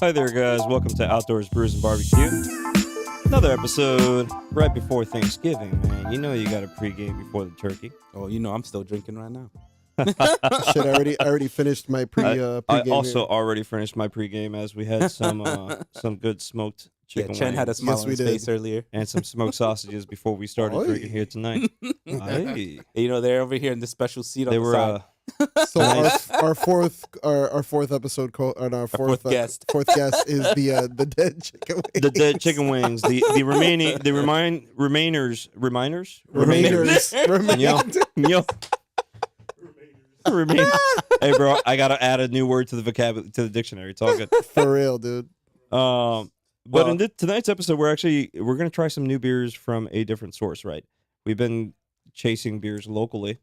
Hi there, guys. Welcome to Outdoors, Brews, and BBQ. Another episode right before Thanksgiving, man. You know you got a pregame before the turkey. Oh, you know I'm still drinking right now. Shit, I already finished my I pregame. also here. already finished my pregame as we had some good smoked chicken Chen wings had a smile Yes, on we his did. face earlier. and some smoked sausages before we started Oy. drinking here tonight. Hey. You know, they're over here in the special seat on They the were side. So our fourth episode our fourth guest. fourth guest is the dead chicken wings. the dead chicken wings. The remain. Hey, bro, I gotta add a new word to the vocabulary to the dictionary. It's all good. For real, dude. But Well- in tonight's episode, we're gonna try some new beers from a different source. Right? We've been chasing beers locally,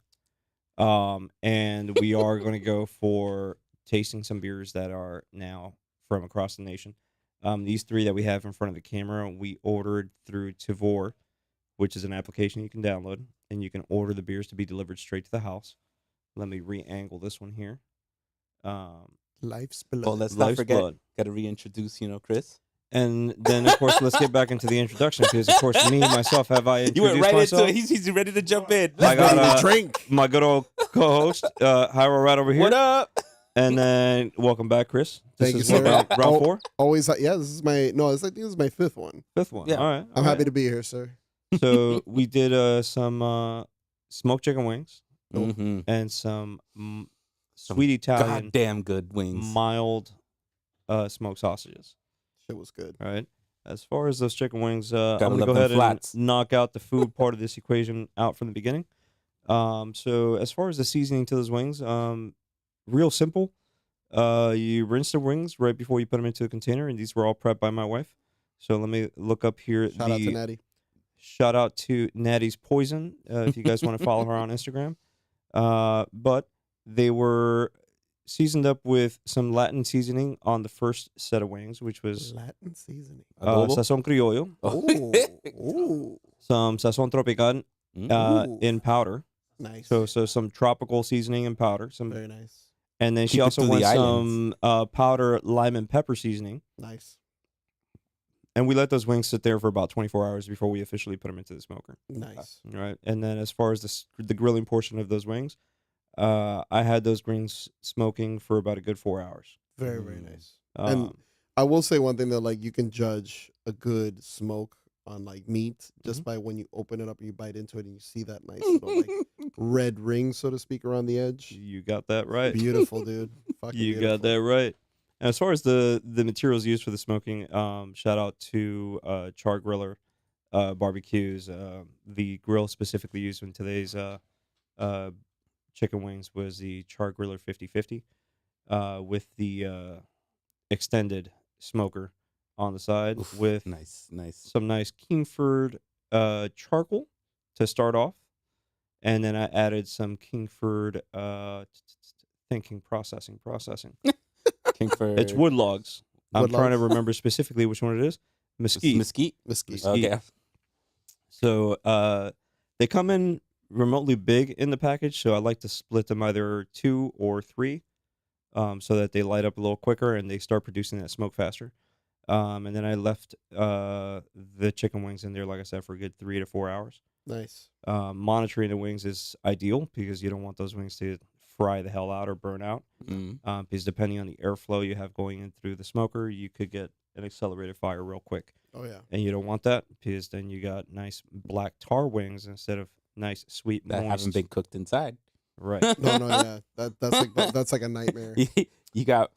and we are going to go for tasting some beers that are now from across the nation. These three that we have in front of the camera, we ordered through Tavour, which is an application you can download, and you can order the beers to be delivered straight to the house. Let me re-angle this one here. Life's blood. Well, let's not Life's forget, blood. got to reintroduce, Chris. And then, of course, let's get back into the introduction because, of course, myself, have I introduced You went right myself? into it. He's ready to jump in. I got Ready to drink. my good old co-host, Hyro, right over here. What up? And then, welcome back, Chris. This Thank you, is sir. round 4? Always, yeah. This is my I think this is my fifth one. 5th one. Yeah. All right. I'm happy to be here, sir. So, we did some smoked chicken wings Mm-hmm. and some sweet Italian Goddamn good wings. mild smoked sausages. Shit was good. All right. As far as those chicken wings, I'm Gotta going to love go them ahead flats. and knock out the food part of this equation out from the beginning. So as far as the seasoning to those wings, real simple. You rinse the wings right before you put them into the container, and these were all prepped by my wife. So let me look up here. Shout out to Natty. Shout out to Natty's Poison, if you guys want to follow her on Instagram. But they were seasoned up with some Latin seasoning on the first set of wings, which was Latin seasoning. Adobo? sazon criollo, Oh, ooh, some sazon tropical Ooh. in powder. nice. So some tropical seasoning in powder. Very nice. And then she Keep it also to the went islands. some powder lime and pepper seasoning. Nice. And we let those wings sit there for about 24 hours before we officially put them into the smoker. Nice. All right. And then as far as the grilling portion of those wings, I had those wings smoking for about a good 4 hours. Very, very Mm. nice. And Um, I will say one thing that like you can judge a good smoke on like meat just Mm-hmm. by when you open it up and you bite into it and you see that nice little like red ring, so to speak, around the edge. you got that right. Beautiful, dude. Fucking You beautiful. got that right. And as far as the materials used for the smoking, shout out to Char Griller barbecues. The grill specifically used in today's chicken wings was the Char Griller 50/50 with the extended smoker on the side Oof, with nice. some nice Kingford charcoal to start off. And then I added some Kingford processing. Kingford. It's wood logs. I'm Wood trying to logs? remember specifically which one it is. Mesquite. Mesquite. Mesquite. Okay. So they come in remotely big in the package, so I like to split them either 2 or 3 so that they light up a little quicker and they start producing that smoke faster. And then I left the chicken wings in there, like I said, for a good 3 to 4 hours. Nice. Monitoring the wings is ideal because you don't want those wings to fry the hell out or burn out. Mm. Because depending on the airflow you have going in through the smoker, you could get an accelerated fire real quick. Oh yeah. And you don't want that because then you got nice black tar wings instead of nice sweet That moist. haven't been cooked inside. Right. No, yeah. That's like a nightmare. you got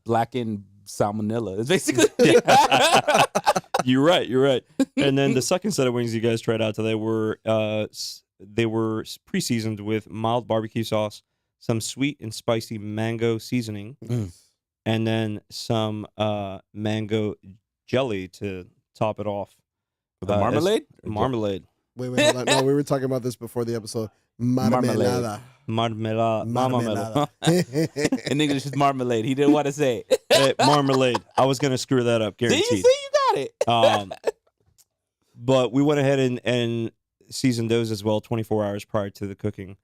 blackened salmonella. It's basically You're right. And then the second set of wings you guys tried out today were pre-seasoned with mild barbecue sauce, some sweet and spicy mango seasoning, and then some mango jelly to top it off. with the marmalade. Marmalade. Wait, hold on. No, we were talking about this before the episode. Marmelada. Marmalade. In English, it's marmalade. He didn't want to say it. Hey, marmalade. I was going to screw that up, See, guaranteed. you got it. But we went ahead and seasoned those as well 24 hours prior to the cooking,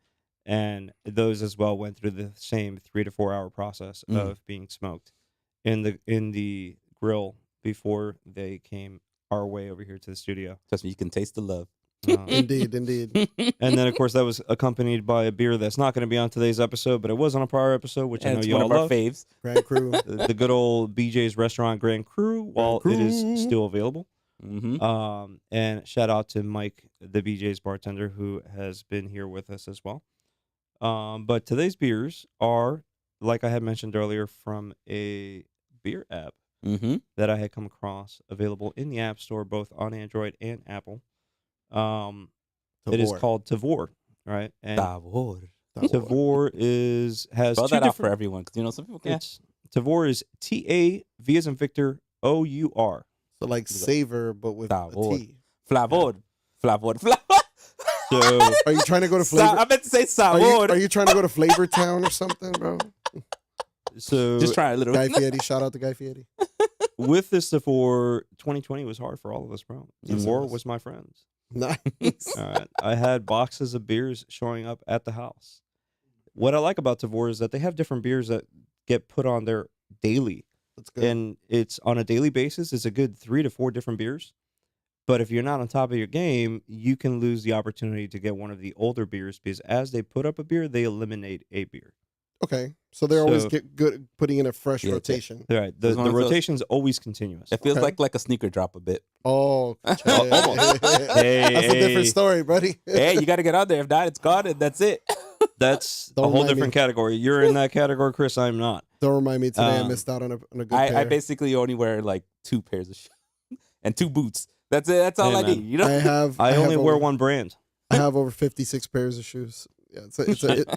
and those as well went through the same 3 to 4 hour process of being smoked in the grill before they came our way over here to the studio. Trust me, you can taste the love. Indeed. And then, of course, that was accompanied by a beer that's not going to be on today's episode, but it was on a prior episode, which I And know it's y'all one of our love. faves. Grand Cru. The good old BJ's Restaurant Grand Cru, while it is still available. Mm-hmm. And shout out to Mike, the BJ's bartender, who has been here with us as well. But today's beers are, like I had mentioned earlier, from a beer app Mm-hmm. that I had come across, available in the App Store, both on Android and Apple. It is Tavor. called Tavor, right? And Tavor. Tavor has Spell two that out for different. everyone, because some people can't. It's Tavor is TAV as in Victor OUR. So like savor, but with a Tavor. T. Flavor. Flavor. So Are you trying to go to flavor? I meant to say Are sabor. you trying to go to Flavor Town or something, bro? Just try a little. Guy Fieri, shout out to Guy Fieri. with this Tavor, 2020 was hard for all of us, bro. Yes, it Tavor was. was my friends. Nice. All right. I had boxes of beers showing up at the house. What I like about Tavor is that they have different beers that get put on there daily. That's good. And it's on a daily basis. It's a good 3 to 4 different beers. But if you're not on top of your game, you can lose the opportunity to get one of the older beers, because as they put up a beer, they eliminate a beer. Okay. So they're always So- get good at putting in a fresh Yeah, rotation. Right. The It's one of those- rotation's always continuous. It feels Okay. like a sneaker drop a bit. Oh, Almost. that's Hey, a different hey. story, buddy. Hey, you got to get out there. If not, it's gone, and that's it. That's a Don't whole mind me. different category. You're in that category, Chris. I'm not. Don't remind me today. I Um, missed out on a good I pair. basically only wear like 2 pairs of shoes and 2 boots. That's it. That's all Hey, I man. need. You know. I only have wear over, one brand. I have over 56 pairs of shoes. Yeah,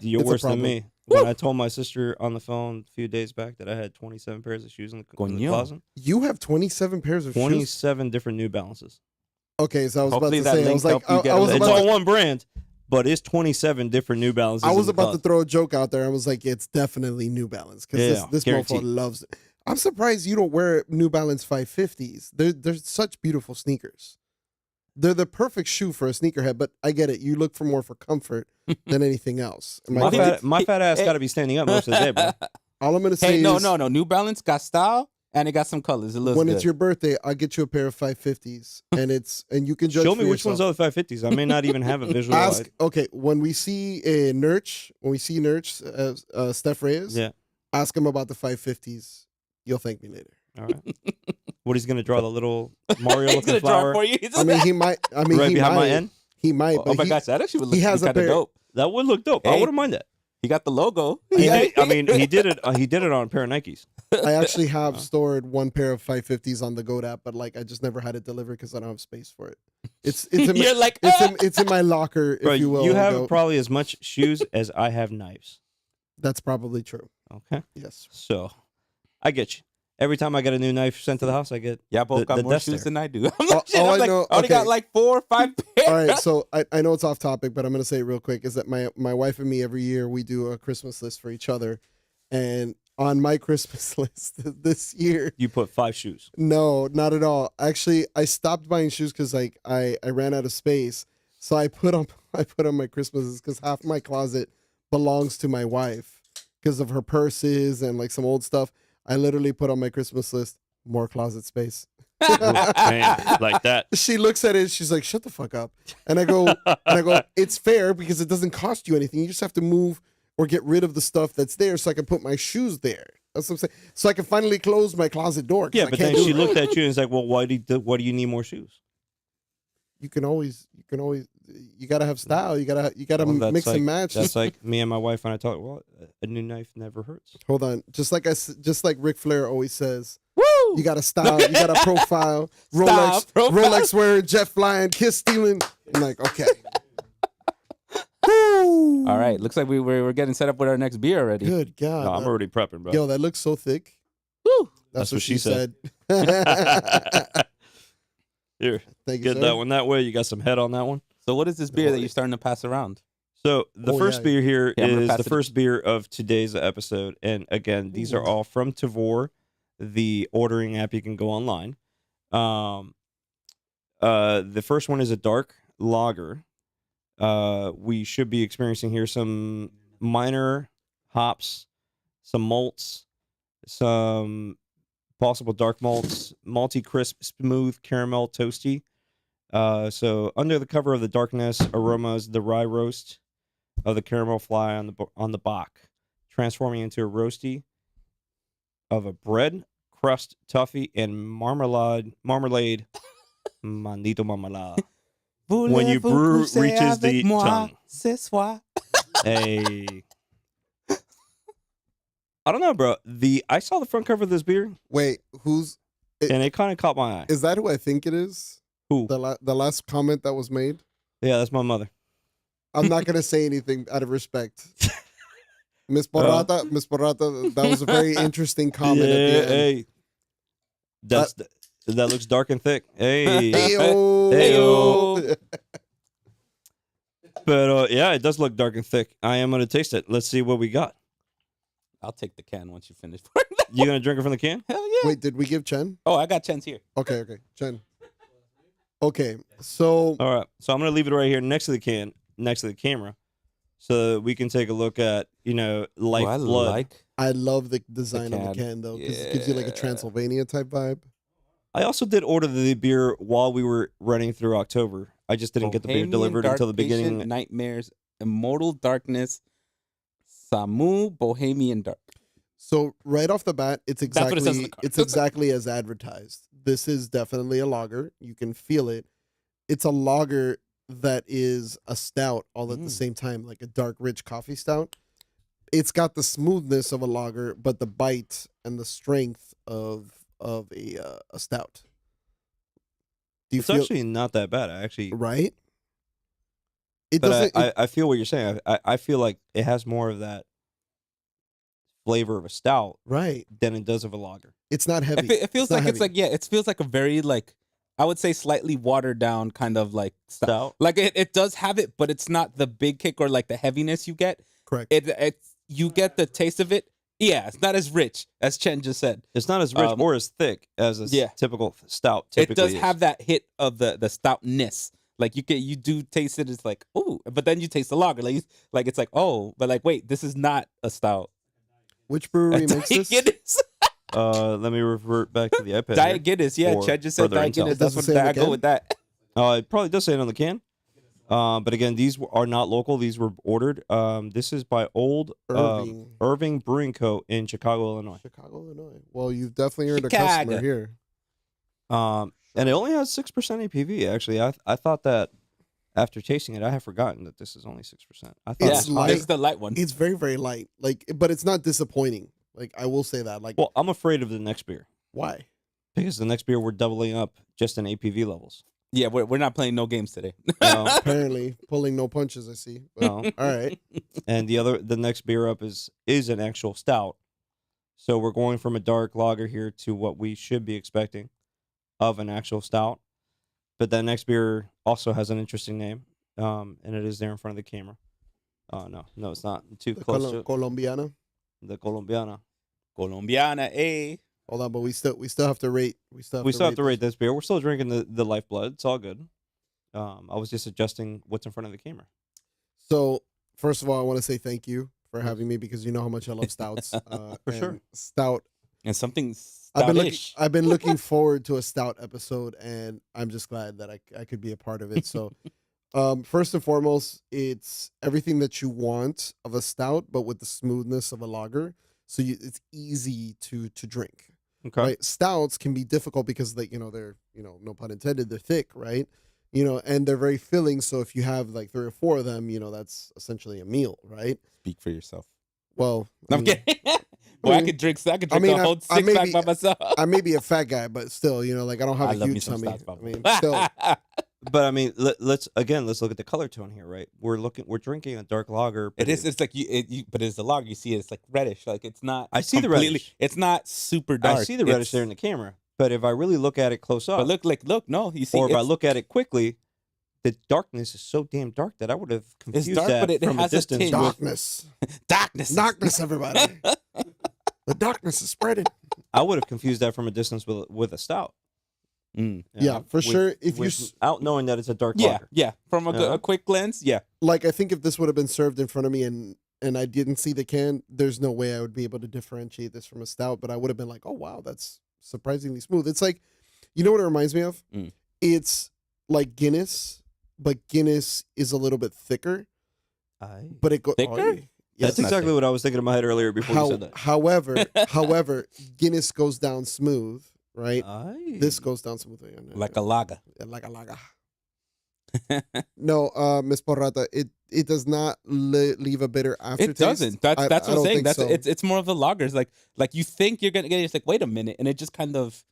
You're it's a worse than problem. me. When I told my sister on the phone a few days back that I had 27 pairs of shoes in the Coño. closet. You have 27 pairs of shoes. 27 different New Balances. Okay, so I was Hopefully about to that say, I link was like, helped you get I a was little- It's about all to, one brand, but it's 27 different New Balances. I was in the about to closet. throw a joke out there. I was like, it's definitely New Balance because Yeah, this guaranteed. mofo loves it. I'm surprised you don't wear New Balance 550s. They're such beautiful sneakers. They're the perfect shoe for a sneakerhead, but I get it. You look for more for comfort than anything else. Am I My correct? my fat ass Hey. got to be standing up most of the day, bro. All I'm gonna say Hey, no. is, New Balance got style and it got some colors. It looks when good. it's your birthday, I'll get you a pair of 550s, and you can judge. Show for me which ones yourself. are the 550s. I may not even have a visual. Ask. Okay, when we see Nurch, Steph Reyes, Yeah. ask him about the 550s. You'll thank me later. All right. What, he's gonna draw the little Mario He's looking gonna draw flower it for you. I mean, he might. I mean, right he behind might. my end? He might. Oh But my he, gosh, that actually would he look has a kind of pair- dope. That would look dope. I Hey. wouldn't mind that. He got the logo. He did, I mean, he did it. He did it on a pair of Nikes. I actually have stored one pair of 550s on the Goat app, but like I just never had it delivered because I don't have space for it. It's in my, You're like, it's in my locker, if Bro, you will. you on have Goat. probably as much shoes as I have knives. That's probably true. Okay, Yes. so I get you. Every time I get a new knife sent to the house, I get yeah, both the- got the more dust shoes there. than I do. I'm All- like, shit, all I'm I like, know- I only got okay. like 4 or 5 pairs. All right, so I know it's off topic, but I'm gonna say it real quick. Is that my wife and me every year we do a Christmas list for each other, and on my Christmas list this year, you put 5 shoes. no, not at all. Actually, I stopped buying shoes because like I ran out of space, so I put on my Christmas list because half my closet belongs to my wife because of her purses and like some old stuff. I literally put on my Christmas list more closet space. Man, like that. She looks at it. She's like, "Shut the fuck up." And I go, "It's fair because it doesn't cost you anything. You just have to move or get rid of the stuff that's there, so I can put my shoes there." That's what I'm saying. So I can finally close my closet door. 'cause Yeah, I but can't then do she it. looked at you and was like, "Well, why do you need more shoes?" You can always. You gotta have style. You gotta Well, that's mix like- and match. That's like me and my wife when I talk. Well, a new knife never hurts. Hold on. Just like Ric Flair always says, Woo! you got a style. You got a profile. Style, profile. Rolex wearing, jet flying, kiss stealing. I'm like, okay. Woo! All right, looks like we're getting set up with our next beer already. Good God. No, I'm already prepping, bro. Yo, that looks so thick. Woo! That's what what she she said. said. Here, Thank you, get sir. that one that way. You got some head on that one. So what is this beer that you're starting to pass around? So the Oh, first yeah. beer here Yeah, I'm gonna is pass the it. first beer of today's episode, and again, these are Ooh. all from Tavor, the ordering app. You can go online. The first one is a dark lager. We should be experiencing here some minor hops, some malts, some possible dark malts, malty, crisp, smooth, caramel, toasty. So under the cover of the darkness, aromas the rye roast of the caramel fly on the Bach, transforming into a roasty of a bread crust, toffee, and marmalade. Mandito marmalade. When you brew reaches the tongue. Ce soir. Hey. I don't know, bro. I saw the front cover of this beer, Wait, and it kind of caught my eye. is that who I think it is? Who? The last comment that was made? Yeah, that's my mother. I'm not gonna say anything out of respect. Miss Porrata, that was a very interesting comment at the end. Hey. That looks dark and thick. Hey. Heyo. Heyo. But yeah, it does look dark and thick. I am gonna taste it. Let's see what we got. I'll take the can once you finish. You gonna drink it from the can? Hell yeah. Wait, did we give Chen? Oh, I got Chen's here. Okay, Chen. Okay, so All right. So I'm gonna leave it right here next to the can, next to the camera, so that we can take a look at life I blood. like. I love the design of the can. can though, because it gives you like a Yeah. Transylvania type vibe. I also did order the beer while we were running through October. I just didn't get the beer Bohemian delivered Dark until the beginning. Patient, Nightmares, Immortal Darkness, Samu, Bohemian Dark. So right off the bat, it's That's what it says on the card. exactly as advertised. This is definitely a lager. You can feel it. It's a lager that is a stout all at the same time, like a dark, rich coffee stout. It's got the smoothness of a lager, but the bite and the strength of a stout. Do you It's feel actually not that bad. I actually, right? It but doesn't. I feel what you're saying. I feel like it has more of that flavor of a stout right. than it does of a lager. It's not heavy. It feels not like it's heavy. like it feels like a very like I would say slightly watered down kind of like Stout. Like it does have it, but it's not the big kick or like the heaviness you get. Correct. It's you get the taste of it. Yeah, it's not as rich as Chen just said. It's not as rich or as thick as a yeah. typical stout. It Typically does is. have that hit of the stoutness. Like you do taste it. It's like oh, but then you taste the lager. Like it's like oh, but like wait, this is not a stout. Which brewery makes this? Guinness. Let me revert back to the iPad. Diet here Guinness. Yeah, for Chen just said further Diet intel. Guinness. Does That's it what say on I the go can? with that. It probably does say it on the can. But again, these are not local. These were ordered. This is by Old Irving Brewing Co. in Chicago, Illinois. Chicago, Illinois. Well, you've definitely earned a Chicago. customer here. And it only has 6% APV. Actually, I thought that after tasting it, I have forgotten that this is only 6%. I thought Yeah, it It's was light. higher. it's the light one. It's very, very light. Like, but it's not disappointing. Like, I will say that. Like, Well, I'm afraid of the next beer why? because the next beer we're doubling up just in APV levels. Yeah, we're not playing no games today. Apparently, pulling no punches. I see. But, No. all right. And the next beer up is an actual stout. So we're going from a dark lager here to what we should be expecting of an actual stout. But that next beer also has an interesting name, and it is there in front of the camera. No, it's not. Too The close to it. Colombiana. The Colombiana. Colombiana, eh? Hold on, but we still have to rate. We still have to rate this beer. We're still drinking the Lifeblood. It's all good. I was just adjusting what's in front of the camera. So, first of all, I want to say thank you for having me because you know how much I love stouts. For sure. Stout. And something I've stoutish. been looking forward to a stout episode, and I'm just glad that I could be a part of it. So, first and foremost, it's everything that you want of a stout, but with the smoothness of a lager. So it's easy to drink. Okay. Right? Stouts can be difficult because they're no pun intended, they're thick, right? And they're very filling. So if you have like 3 or 4 of them, that's essentially a meal, right? Speak for yourself. Well, No, I'm kidding. Well, I could drink a whole I six may pack be- by myself. I may be a fat guy, but still, like I don't have I a love me huge some tummy. stouts, I mean, Pablo. still, But I mean, let's look at the color tone here, right? We're drinking a dark lager. But It is. It's like but it's the lager. You see, it's like reddish. Like it's not. I see the completely- reddish. It's not super dark. I see the reddish there in the camera. But if I really look at it close up, But look. No, you see. or if I it's- look at it quickly, the darkness is so damn dark that I would have confused dark, that but it from a has a distance. tinge. darkness, darkness, everybody. The darkness is spreading. I would have confused that from a distance with a stout. Yeah, for sure. If you without knowing that it's a dark Yeah, lager. yeah. From Yeah. a quick glance, yeah. like, I think if this would have been served in front of me and I didn't see the can, there's no way I would be able to differentiate this from a stout. But I would have been like, oh wow, that's surprisingly smooth. It's like, you know what it reminds me of? Mm. It's like Guinness, but Guinness is a little bit thicker. But it goes Thicker? That's not exactly thick. what I was thinking in my head earlier before you said that. However, Guinness goes down smooth, right? This goes down smoothly. Like a lager. Like a lager. No, Miss Porrata, it does not leave a bitter aftertaste. It doesn't. That's what I'm saying. think That's so. it's more of a lager. It's like you think you're gonna get it. It's like, wait a minute, and it just kind of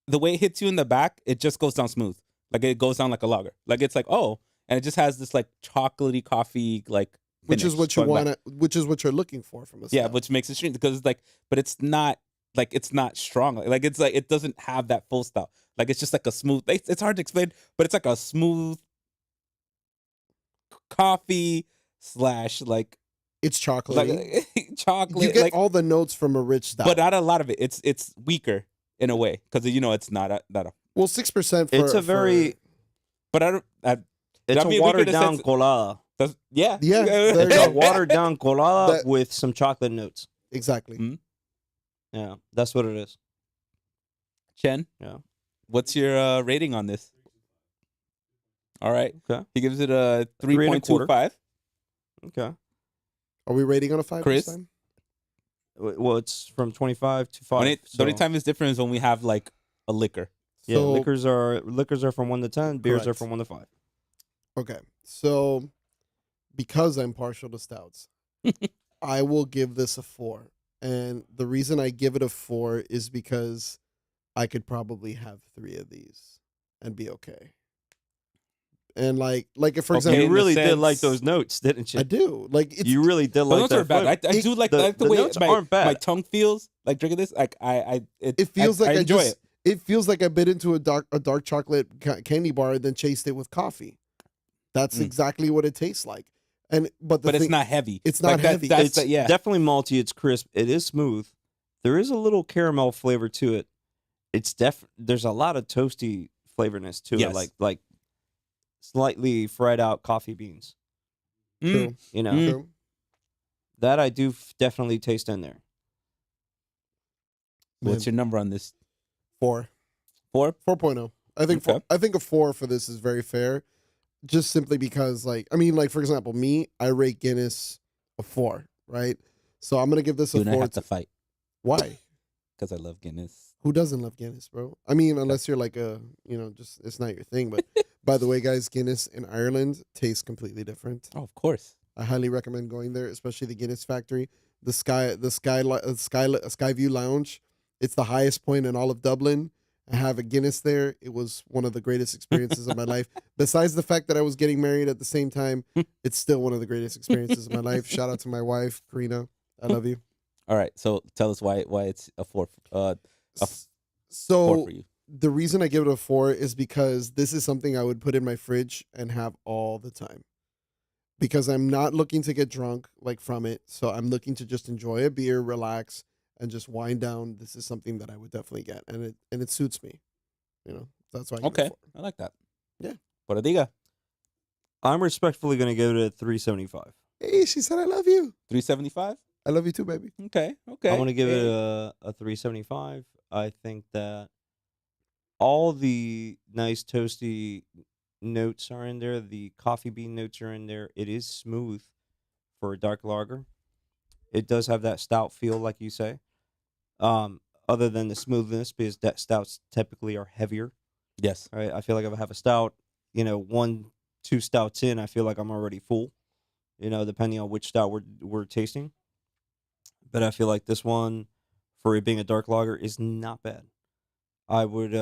the way it hits you in the back, it just goes down smooth. Like it goes down like a lager. Like it's like, oh, and it just has this like chocolatey coffee like which is finish what you going want back. to, which is what you're looking for from a Yeah, stout. which makes it strange because it's like, but it's not like it's not strong. Like it's like it doesn't have that full stout. Like it's just like a smooth. It's hard to explain, but it's like a smooth coffee slash like It's chocolate. chocolate. You get like, all the notes from a rich stout. but not a lot of it. It's weaker in a way because it's not a. well, 6%. It's a very But I don't. it's I mean, a we could watered have down said- colada. Yeah. Yeah, there you It's go. a watered down colada That- with some chocolate notes. exactly. Mm. Yeah, that's what it is. Chen. Yeah. What's your rating on this? All right. Okay. He gives it a 3.25. 3.25. Okay. Are we rating on a 5 Chris? this time? Well, it's from 25 to 5. The only time it's different is when we have like a liquor. Yeah, So- liquors are from 1 to 10. Beers are Correct. from 1 to 5. Okay, so because I'm partial to stouts, I will give this a 4. And the reason I give it a 4 is because I could probably have 3 of these and be okay. And like if for Okay, example, in You the really did sense- like those notes, didn't you? I do like it's You really did But like those that are bad. flavor. I do like the the way notes my aren't bad. my tongue feels like drinking this. Like it feels like I enjoy just it feels like I bit into a dark chocolate candy bar and then chased it with coffee. That's Mm. exactly what it tastes like. And but But it's not heavy. it's not heavy. That's It's yeah. definitely malty. It's crisp. It is smooth. There is a little caramel flavor to it. It's there's a lot of toasty flavorness to Yes. it, like slightly fried out coffee beans. Mm. True. You know Mm. True. that I do definitely taste in there. What's your number on this? 4. 4? 4.0. I think Okay. I think a 4 for this is very fair, just simply because like for example, me, I rate Guinness a 4, right? So I'm gonna give this a You and I 4. have to fight Why? because I love Guinness. Who doesn't love Guinness, bro? I mean, unless you're like a just it's not your thing. But by the way, guys, Guinness in Ireland tastes completely different. Oh, of course. I highly recommend going there, especially the Guinness factory, the Skyview Lounge. It's the highest point in all of Dublin. I have a Guinness there. It was one of the greatest experiences of my life. Besides the fact that I was getting married at the same time, it's still one of the greatest experiences of my life. Shout out to my wife, Karina. I love you. All right. So tell us why it's a 4. A 4 So for you. the reason I give it a 4 is because this is something I would put in my fridge and have all the time. Because I'm not looking to get drunk like from it, so I'm looking to just enjoy a beer, relax, and just wind down. This is something that I would definitely get, and it suits me. That's why I give it Okay, a 4. I like that. Yeah. Por diga. I'm respectfully going to give it a 375. Hey, she said I love you. 375. I love you too, baby. Okay. Okay. I want to give it a 375. I think that all the nice toasty notes are in there. The coffee bean notes are in there. It is smooth for a dark lager. It does have that stout feel, like you say. Other than the smoothness, because that stouts typically are heavier. Yes. Right? I feel like if I have a stout, 1, 2 stouts in, I feel like I'm already full. Depending on which stout we're tasting. But I feel like this one, for it being a dark lager, is not bad. I would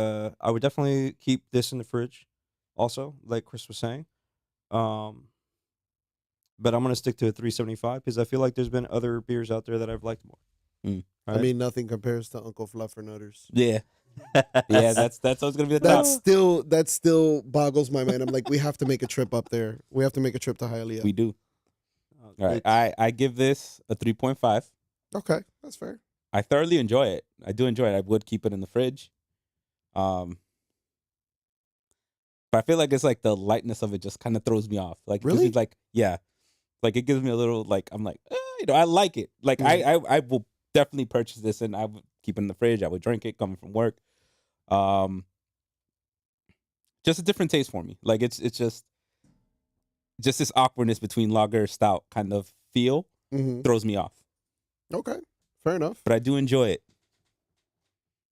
definitely keep this in the fridge. Also, like Chris was saying, but I'm gonna stick to a 375 because I feel like there's been other beers out there that I've liked more. Mm. I mean, nothing compares to Uncle Fluffernutters. Yeah. Yeah. That's always gonna be the top. That still boggles my mind. I'm like, we have to make a trip up there. We have to make a trip to Hialeah. We do. All right. It's- I give this a 3.5. Okay, that's fair. I thoroughly enjoy it. I do enjoy it. I would keep it in the fridge. But I feel like it's like the lightness of it just kind of throws me off. Like it gives Really? me, like, yeah, like it gives me a little, like, I'm like, I like it. Like I will definitely purchase this, and I would keep it in the fridge. I would drink it coming from work. Just a different taste for me. Like it's just this awkwardness between lager stout kind of feel throws me off. Okay, fair enough. But I do enjoy it.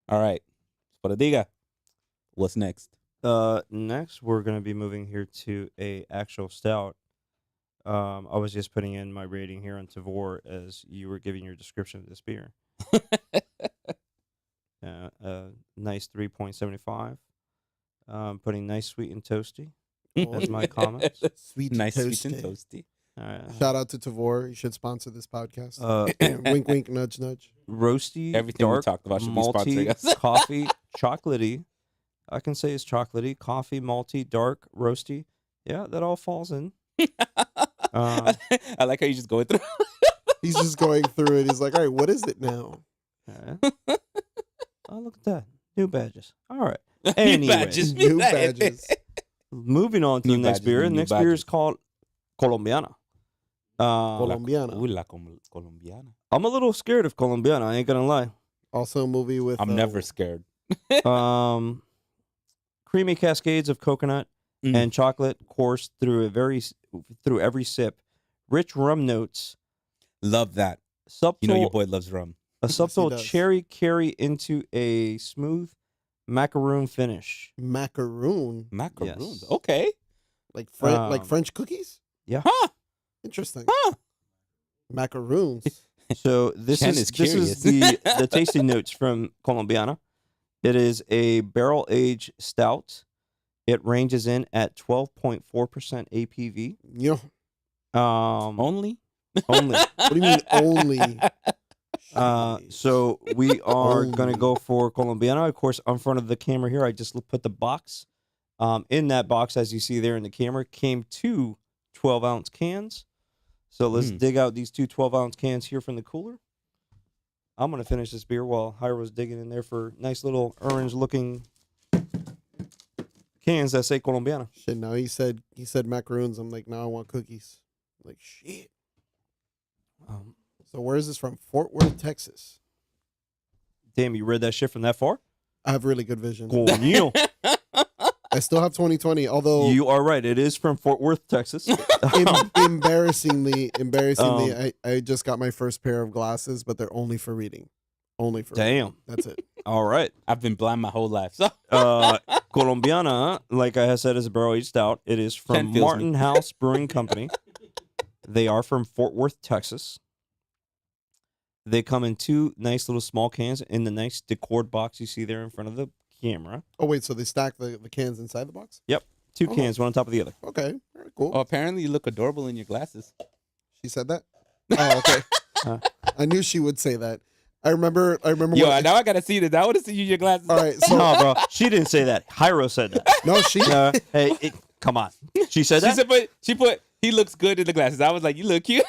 All right, para diga. What's next? Next, we're going to be moving here to a actual stout. I was just putting in my rating here on Tavor as you were giving your description of this beer. Nice 3.75. Putting nice, sweet, and toasty. That's my comments. Sweet, Nice, toasty. sweet, and toasty. Shout out to Tavor. You should sponsor this podcast. Wink, wink, nudge, nudge. Roasty, Everything dark, we talked about should be malty, sponsoring us. coffee, chocolatey. I can say it's chocolatey, coffee, malty, dark, roasty. Yeah, that all falls in. I like how you just going through. He's just going through it. He's like, all right, what is it now? Oh, look at that. New badges. All right. New Anyways, badges. New badges. moving on to New the next badges, beer. new The next beer is badges. called Colombiana. Colombiana. La Colombiana. I'm a little scared of Colombiana. I ain't gonna lie. Also a movie with... I'm never scared. Creamy cascades of coconut and chocolate course through every sip. Rich rum notes. Love that. Subtle, You know your boy loves rum. a subtle does. cherry carry into a smooth macaroon finish. Macaroon. Macaroons. Yes. Okay. Like Um, French cookies? Yeah. Huh. Interesting. Huh. Macaroons. So this Chen is is this is curious. the tasting notes from Colombiana. It is a barrel aged stout. It ranges in at 12.4% APV. You know, Only? Only. what do you mean only? Jeez. So we are going Only. to go for Colombiana. Of course, in front of the camera here, I just put the box. In that box, as you see there in the camera, came two 12-ounce cans. So let's dig out these two 12-ounce cans here from the cooler. I'm going to finish this beer while Hyro's digging in there for nice little orange-looking cans that say Colombiana. Shit, now he said macaroons. I'm like, now I want cookies. I'm like, shit. So where is this from? Fort Worth, Texas. Damn, you read that shit from that far? I have really good vision. Coño. I still have 2020, although You are right. It is from Fort Worth, Texas. embarrassingly, I just got my first pair of glasses, but they're only for reading. Only for reading. Damn. That's it. All right. I've been blind my whole life. So Colombiana, like I had said, is a barrel aged stout. It is Ken from feels Martin House Brewing Company. They are from Fort Worth, Texas. They come in two nice little small cans in the nice decored box you see there in front of the camera. Oh, wait, so they stack the cans inside the box? Yep. Two Oh. cans, one on top of the other. Okay. All right, cool. oh, apparently you look adorable in your glasses. She said that? Oh, okay. I knew she would say that. I remember Yo, when, now I gotta see this. I want to see you in your glasses. all right, so No, bro. She didn't say that. Hyro said that. no, she Hey, come on. She said She that? said, but she put he looks good in the glasses. I was like, you look cute.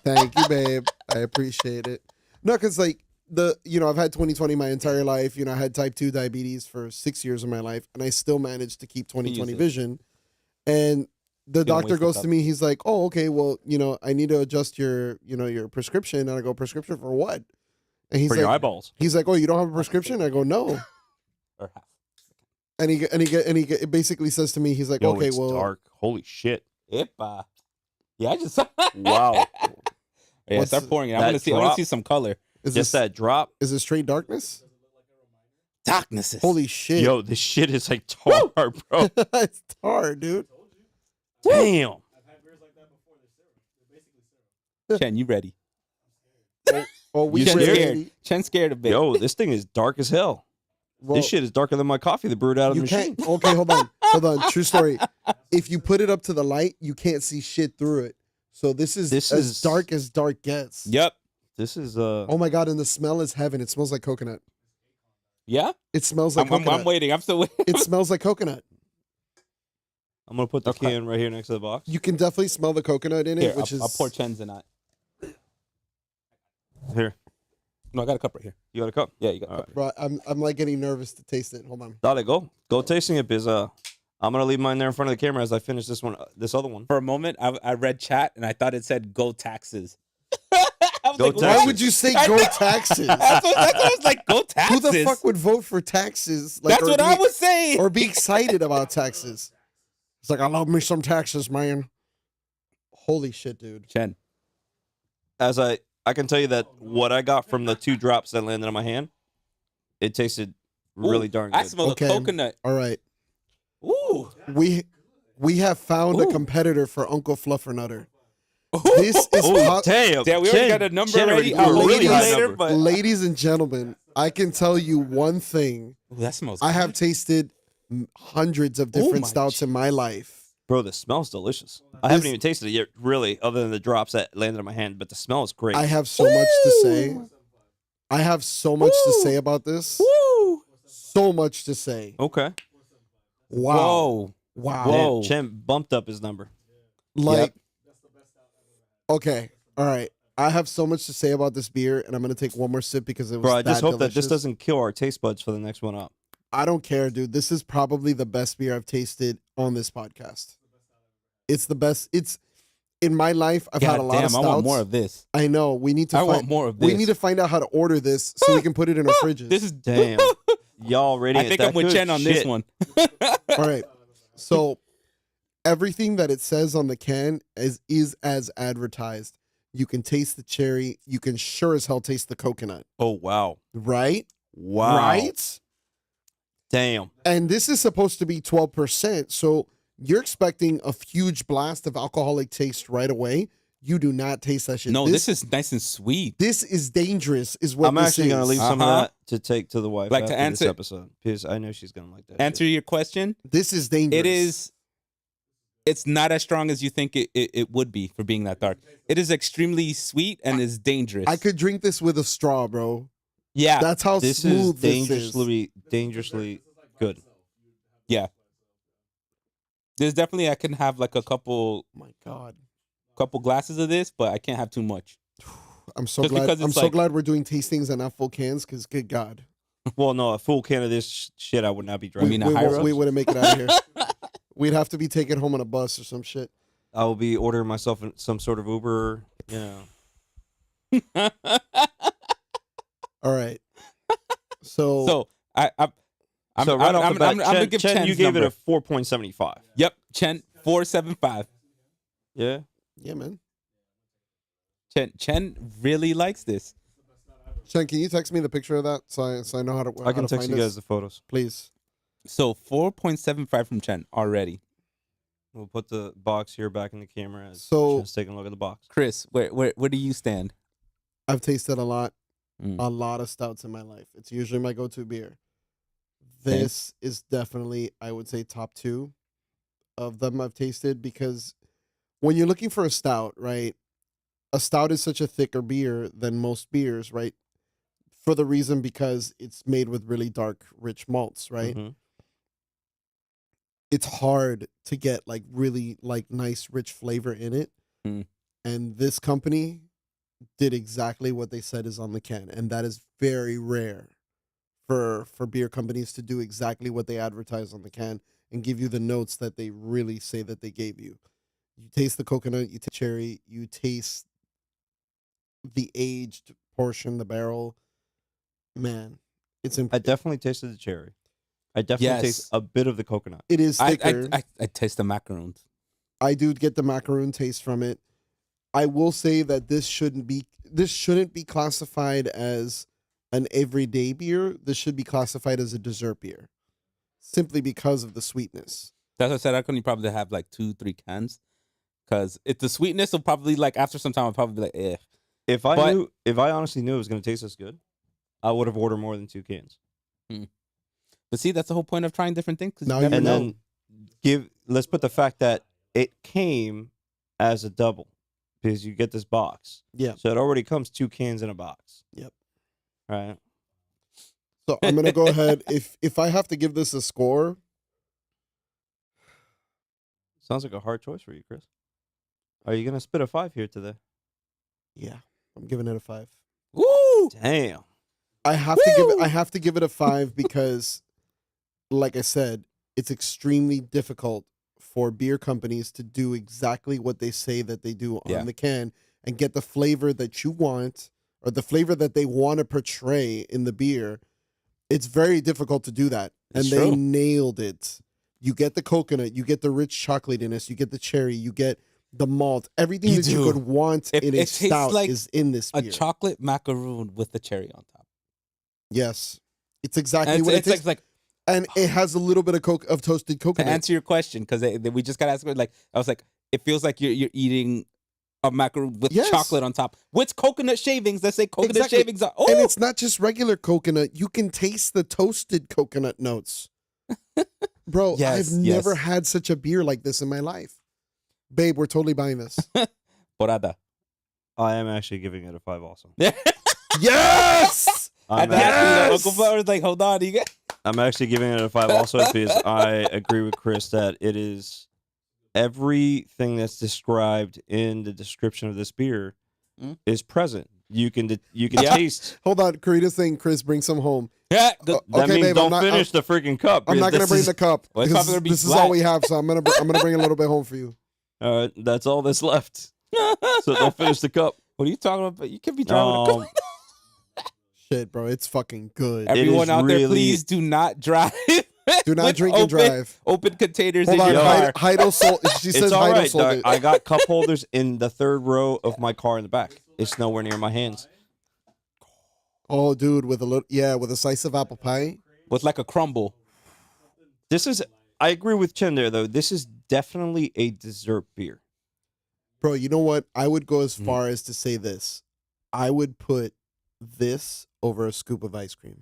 Thank you, babe. I appreciate it. No, because like I've had 2020 my entire life. I had type 2 diabetes for 6 years of my life, and I still managed to keep 2020 it. vision. And the don't doctor waste the goes cup. to me, he's like, "Oh, okay, well, I need to adjust your prescription." And I go, "Prescription for what?" And he's For like, your eyeballs. he's like, "Oh, you don't have a prescription?" I go, "No." Or half. And he basically says to me, he's like, Yo, "Okay, it's well, dark. Holy shit. Epa. Yeah, I just saw. Wow. Yeah, What's start pouring it. I that want to see. I want drop? to see some color. is Just this that drop. is this straight darkness?" Darknesses. Holy shit! Yo, this shit is like tar, bro. It's tar, dude. Damn. Chen, you ready? Oh, we You were scared? ready. Chen scared a bit. Yo, this thing is dark as hell. Well, This shit is darker than my coffee that brewed out of the you machine. can't. Okay, hold on. True story. If you put it up to the light, you can't see shit through it. So this is as dark as dark gets. Yep. This is Oh my god! And the smell is heaven. It smells like coconut. Yeah. It smells like coconut. I'm waiting. I'm still waiting. It smells like coconut. I'm gonna put the Okay. can right here next to the box. You can definitely smell the coconut in it, Here, which I'll pour Chen's in that. Here. No, I got a cup right here. You got a cup? Yeah, you got a All cup. Bro, I'm like getting nervous to taste it. Hold on. Dale, go tasting it, biz. I'm gonna leave mine there in front of the camera as I finish this other one. For a moment, I read chat and I thought it said "Go Taxes." I was Go like, Taxes. Why would you say go taxes? That's what I was like. Go Who taxes. the fuck would vote for taxes? That's what I was saying. Or be excited about taxes. It's like, I love me some taxes, man. Holy shit, dude. Chen. As I can tell you that what I got from the 2 drops that landed on my hand, it tasted really Ooh, darn good. I smell Okay. the coconut. All right. Ooh. We have found a Ooh. competitor for Uncle Fluffernutter. This is Oh, damn. Yeah, we already got a number already. I'll really high later, number. but ladies and gentlemen, I can tell you one thing. Ooh, that smells. I have good. tasted hundreds of Oh different my stouts in my life. Bro, the smells delicious. I haven't even tasted it yet, really, other than the drops that landed on my hand, but the smell is great. I have so much to say. I have so much to say about this. Woo. So much to say. Okay. Wow. Whoa. Wow. Whoa. Chen bumped up his number. Like, okay. All right. I have so much to say about this beer, and I'm going to take one more sip because it was Bro, I just that hope that this delicious. doesn't kill our taste buds for the next one up. I don't care, dude. This is probably the best beer I've tasted on this podcast. It's the best. It's in my life. I've had a lot of stouts. I want more of this. I know. We need to. I want more of this. We need to find out how to order this so we can put it in our fridges. This is Damn. Y'all rating I it think that I'm with good? Chen on this Shit. one. All right. So everything that it says on the can is as advertised. You can taste the cherry. You can sure as hell taste the coconut. Oh, wow. Right? Wow. Right? Damn. And this is supposed to be 12%. So you're expecting a huge blast of alcoholic taste right away. You do not taste that shit. No, this is nice and sweet. This is dangerous, is what I'm this actually going to is. leave some of Uh-huh. that to take to the wife Like after to answer- this episode because I know she's going to like that. Answer your question. This is dangerous. It is. It's not as strong as you think it would be for being that dark. It is extremely sweet and is dangerous. I could drink this with a straw, bro. Yeah. That's how This is smooth this is. dangerously good. Yeah. There's definitely I can have like a couple Oh my God. glasses of this, but I can't have too much. I'm so Just glad. because I'm it's so like- glad we're doing tastings and not full cans. Because good God, Well, no, a full can of this shit I would not be I driving. mean, we, a high won't- road? we wouldn't make it out of here. We'd have to be taken home on a bus or some shit. I will be ordering myself some sort of Uber, All right. So, So I'm so right off the bat, I'm gonna give Chen, Chen's you gave number. it a 4.75. Yep, Chen 475. Yeah. yeah, man. Chen really likes this. Sean, can you text me the picture of that so I know how to? I can how to text find you this? guys the photos. Please. So 4.75 from Chen already. We'll put the box here back in the camera. As So- Chen's taking a look at the box. Chris, where do you stand? I've tasted a lot Mm. of stouts in my life. It's usually my go-to beer. This is definitely, I would say, top 2 of them I've tasted because when you're looking for a stout, right? A stout is such a thicker beer than most beers, right? For the reason because it's made with really dark, rich malts, right? Mhm. It's hard to get like really like nice, rich flavor in it. Mm. And this company did exactly what they said is on the can, and that is very rare for beer companies to do exactly what they advertise on the can and give you the notes that they really say that they gave you. You taste the coconut, you taste cherry, you taste the aged portion, the barrel. Man, it's I definitely tasted the cherry. I definitely Yes. taste a bit of the coconut. it is thicker. I taste the macaroons. I do get the macaroon taste from it. I will say that this shouldn't be classified as an everyday beer. This should be classified as a dessert beer, simply because of the sweetness. That's what I said. I could probably have like 2-3 cans, because the sweetness will probably like after some time I'll probably be like, eh. If I honestly knew it was going to taste this good, I would have ordered more than 2 cans. But see, that's the whole point of trying different things. 'Cause Now you never you And know. then let's put the fact that it came as a double because you get this box. Yeah. So it already comes 2 cans in a box. Yep. Right. So I'm gonna go ahead. If I have to give this a score, Sounds like a hard choice for you, Chris. Are you going to spit a 5 here today? yeah, I'm giving it a 5. Woo! Damn. I have to give it a 5 because, like I said, it's extremely difficult for beer companies to do exactly what they say that they do on the can and get the flavor that you want or the flavor that they want to portray in the beer. It's very difficult to do that. And It's they true. nailed it. You get the coconut, you get the rich chocolatiness, you get the cherry, you get the malt. Everything You that you do. could want It in a tastes stout like is in this A beer. chocolate macaroon with the cherry on top. Yes. It's exactly And what it it's tastes like and it has a little bit of toasted to coconut. answer your question, because we just got asked, like, I was like, it feels like you're eating a macaroon with Yes. chocolate on top, with coconut shavings that say coconut Exactly. shavings are. And Oh, it's not just regular coconut. You can taste the toasted coconut notes. Bro, Yes, I've never yes. had such a beer like this in my life. Babe, we're totally buying this. porada. I am actually giving it a 5 also. Yes! I I'm, had to ask you, actually, Uncle Flo was like, hold on, you got. I'm actually giving it a 5 also because I agree with Chris that it is everything that's described in the description of this beer is present. You can Yeah. taste. Hold on. Karina's saying, Chris, bring some home. Yeah, good. That Okay, means babe, don't finish the freaking cup. I'm not because going to bring this the cup. Well, it's because probably gonna be this is flat. all we have, so I'm gonna bring a little bit home for you. That's all that's left. So don't finish the cup. What are you talking about? You can be driving a car. Shit, bro. It's fucking good. Everyone is out there, really- please do not drive. Do not with drink and drive. Open containers Hold in on. your car. Heido sold. She says It's all Heido right, sold dog. it. I got cup holders in the third row of my car in the back. It's nowhere near my hands. Oh, dude, with a slice of apple pie. With like a crumble. This is. I agree with Chen there though. This is definitely a dessert beer. Bro, you know what? I would go Mm. as far as to say this. I would put this over a scoop of ice cream.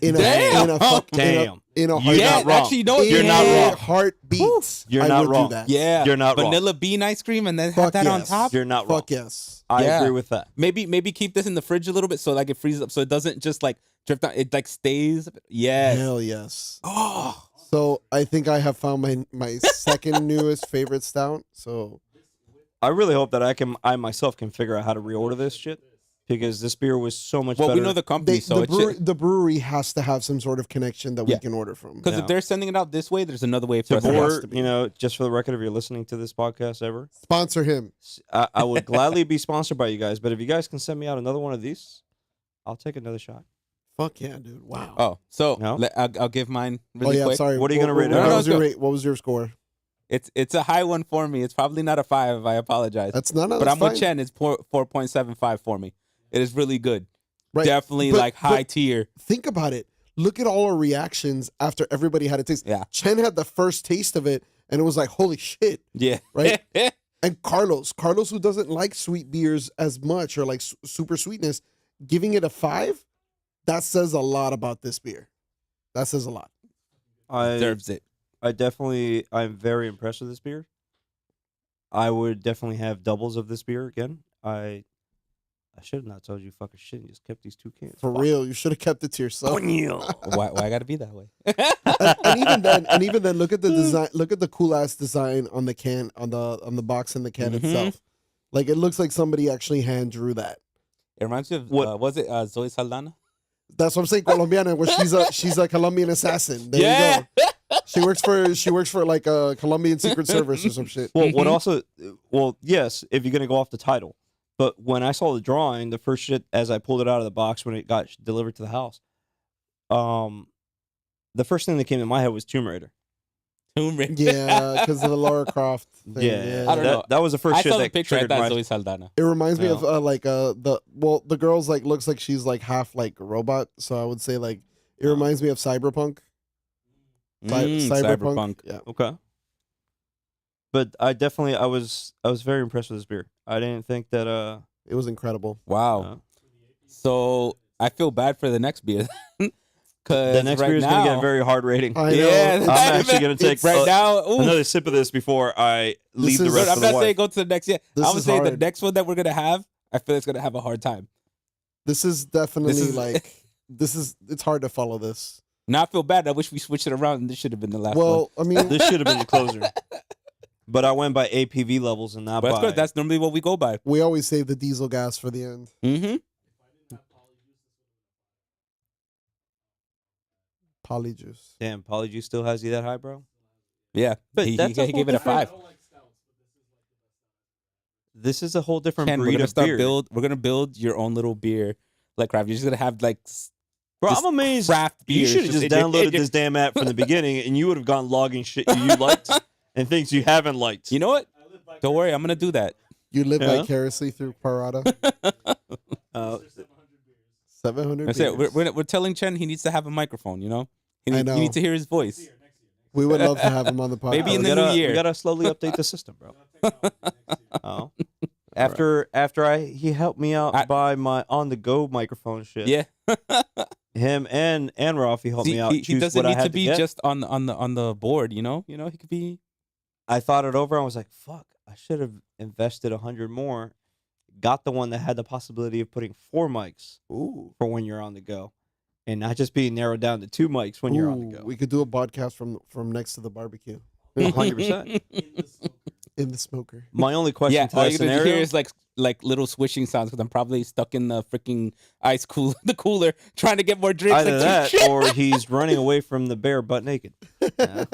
In Damn. a fuck, Damn. in a You're heartbeat. Yeah, not wrong. actually, you know what? You're not Yeah. wrong. Heartbeat. You're I not would wrong. do that. Yeah, You're not wrong. vanilla bean ice cream, and then Fuck have that on yes. top. You're not wrong. Fuck yes. I Yeah. agree with that. Maybe keep this in the fridge a little bit so like it freezes up, so it doesn't just like drift out. It like stays. Yes. Hell yes. Oh, So I think I have found my second newest favorite stout. So I really hope that I myself can figure out how to reorder this shit because this beer was so much well, better. we know the company, so the brewery has to have some sort of connection that we Yeah. can order from. because Yeah. if they're sending it out this way, there's another way for us to has Or, to be. you know, just for the record, if you're listening to this podcast ever, Sponsor him. I would gladly be sponsored by you guys. But if you guys can send me out another one of these, I'll take another shot. Fuck yeah, dude. Wow. Oh, so No? I'll give mine really yeah, quick. sorry. What are you gonna rate it? What No, was no, your go. rate? What was your score? It's a high one for me. It's probably not a 5. I apologize. That's not. but I'm with Chen. It's 4.75 for me. It is really good. Right. Definitely But- like high but tier. Think about it. Look at all our reactions after everybody had a taste. Yeah. Chen had the first taste of it, and it was like, holy shit. Yeah. Right? And Carlos, who doesn't like sweet beers as much or like super sweetness, giving it a 5, that says a lot about this beer. That says a lot. Deserves it. I'm very impressed with this beer. I would definitely have doubles of this beer again. I should have not told you fucking shit and just kept these 2 cans. For Fuck. real, you should have kept it to yourself. Why I gotta be that way? and even then, look at the design. Look at the cool ass design on the can, on the box and the can Mhm. itself. Like it looks like somebody actually hand drew that. It reminds me of What- was it Zoe Saldana? That's what I'm saying, Colombiana. Where she's a Colombian assassin. There you go. She works for like a Colombian Secret Service or some shit. Well, what also? Well, yes, if you're gonna go off the title, but when I saw the drawing, the first shit as I pulled it out of the box when it got delivered to the house, the first thing that came to my head was Tomb Raider. Tomb Raider. Yeah, because of the Lara Croft thing. Yeah, I don't know. That was the first I shit saw the that picture. I triggered thought my. Zoe Saldana. It reminds me No. of the girl's like looks like she's like half like a robot. So I would say like it reminds me of Cyberpunk. Cyberpunk. Yeah. Okay. But I definitely I was very impressed with this beer. I didn't think that It was incredible. Wow. So I feel bad for the next beer. Because the next beer is gonna get a very hard rating. I know. Yeah, It's- I'm actually gonna take right now. Ooh. another sip of this before I leave the is- rest I'm of the not saying wife. go to the next yet. This I would is say the hard. next one that we're gonna have, I feel it's gonna have a hard time. This is definitely This is- like it's hard to follow this. Now I feel bad. I wish we switched it around and this should have been the last one. Well, I mean, This should have been the closer. But I went by APV levels and not But that's by. good. That's normally what we go by. we always save the diesel gas for the end. Mm-hmm. Polyjuice. Damn, Polyjuice still has you that high, bro. Yeah, But he that's a gave whole it a different- 5. This is a whole different Ken, we're breed gonna of start beer. We're gonna build your own little beer, like craft. You're just gonna have like Bro, just I'm amazed. craft You beers should have just in your- downloaded this damn app from the beginning, and you would have gone logging shit you liked and things you haven't liked. You know what? Don't worry, I'm gonna do that. You live Yeah. vicariously through Parada. Uh, 700 That's it. beers. We're telling Chen he needs to have a microphone. You know, I know. You need to hear his voice. We would love to have him on the podcast. Maybe in we the gotta, new year. we gotta slowly update the system, bro. Oh, after he helped me out by my on the go microphone shit. Yeah. Him and Ralph, he helped See, me out. he choose doesn't what I need had to be get. just on the board. You know, he could be. I thought it over. I was like, fuck, I should have invested 100 more. Got the one that had the possibility of putting 4 mics Ooh. for when you're on the go, and not just being narrowed down to 2 mics when you're on the go. We could do a podcast from next to the barbecue 100%. in the smoker. My only question Yeah, to all that you're gonna scenario, hear is like little swishing sounds because I'm probably stuck in the freaking the cooler trying to get more drinks. either Like, that or he's running away from the bear butt naked. Yeah.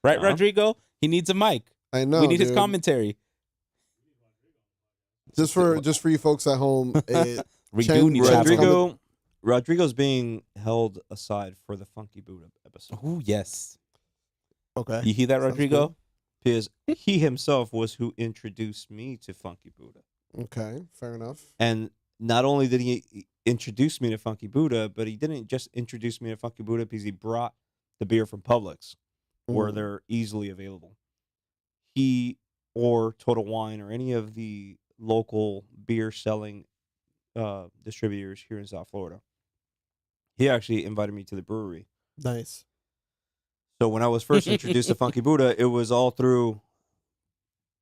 right, No. Rodrigo? He needs a mic. I know. We need his dude. commentary. Just for you folks at home, We Chen- do need to have some. Rodrigo's being held aside for the Funky Buddha episode Oh yes, okay. you hear that, Sounds Rodrigo? because he himself was who introduced me to Funky Buddha. Okay, fair enough. And not only did he introduce me to Funky Buddha, but he didn't just introduce me to Funky Buddha because he brought the beer from Publix where Mhm. they're easily available. He or Total Wine or any of the local beer selling distributors here in South Florida. He actually invited me to the brewery. Nice. So when I was first introduced to Funky Buddha, it was all through.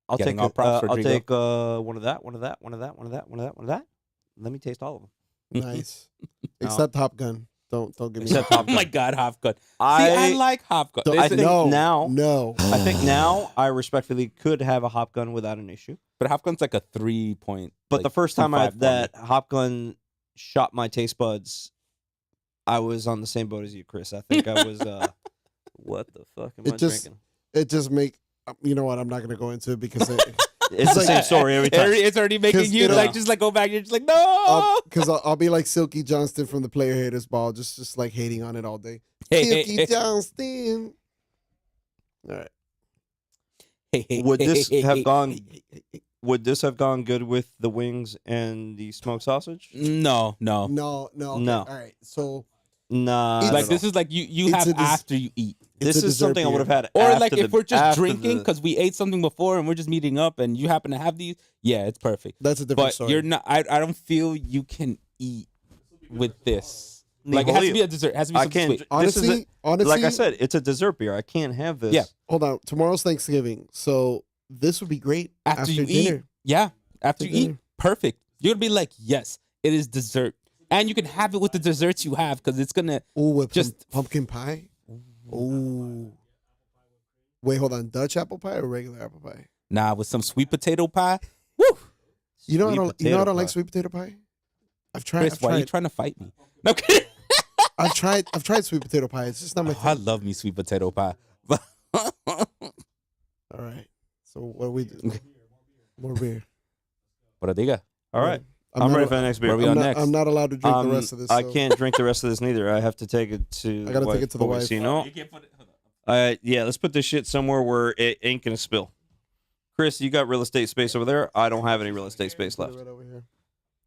I'll Getting take all props, I'll Rodrigo. take one of that, one of that, one of that, one of that, one of that, one of that. Let me taste all of them. Nice. Except Top Gun. Don't give me Except that. Top Oh my Gun. God, Hopgun. See, I like Hopgun. So I think no, now- no. I think now I respectfully could have a hop gun without an issue. But Hopgun's like a 3 point. But like, the first time 2.5 for me. that hop gun shot my taste buds, I was on the same boat as you, Chris. I think I was. What the fuck am It I just- drinking? It just make. You know what? I'm not gonna go into it because It's the like- same story every time. It's already making 'Cause you it'll- like just like go back. You're just like no. I'll be like Silky Johnston from the Player Haters Ball, just like hating on it all day. Hey, Silky hey, Johnston. All right. hey, Would this have gone? Hey. Would this have gone good with the wings and the smoked sausage? No. No, okay. No. All right. So Nah. It's- not Like at this all. is like you It's have a des- after you eat. it's This a is dessert something I beer. would have had. Or after like if we're just after drinking the- because we ate something before and we're just meeting up and you happen to have these, yeah, it's perfect. That's a different But story. you're not. I don't feel you can eat with this. Ni Like it has to jodido. be a dessert. It has to be I something can't. sweet. This is honestly, honestly, like I said, it's a dessert beer. I can't have this. Yeah. hold on. Tomorrow's Thanksgiving, so this would be great After you dinner. eat, yeah. After After you eat, dinner. perfect. You're gonna be like, yes, it is dessert, and you can have it with the desserts you have because it's gonna. Ooh, with Just- pumpkin pie. Ooh. Wait, hold on. Dutch apple pie or regular apple pie? Nah, with some sweet potato pie. Woo! You know, I Sweet don't. You know, I potato don't like pie. sweet potato pie. I've tried. Chris, I've why are you tried. trying to fight me? No, kidding. I've tried sweet potato pie. It's just not my Oh, I thing. love me sweet potato pie. All right. So what do we do? More beer. But diga. All right. I'm I'm not, ready for the next beer. Where we I'm on not, next? I'm not allowed to drink the rest of this. I so- can't drink the rest of this neither. I have to take it to. I gotta take it to the wife. You know. Yeah, let's put this shit somewhere where it ain't gonna spill. Chris, you got real estate space over there. I don't have any real estate space Put it left. right over here.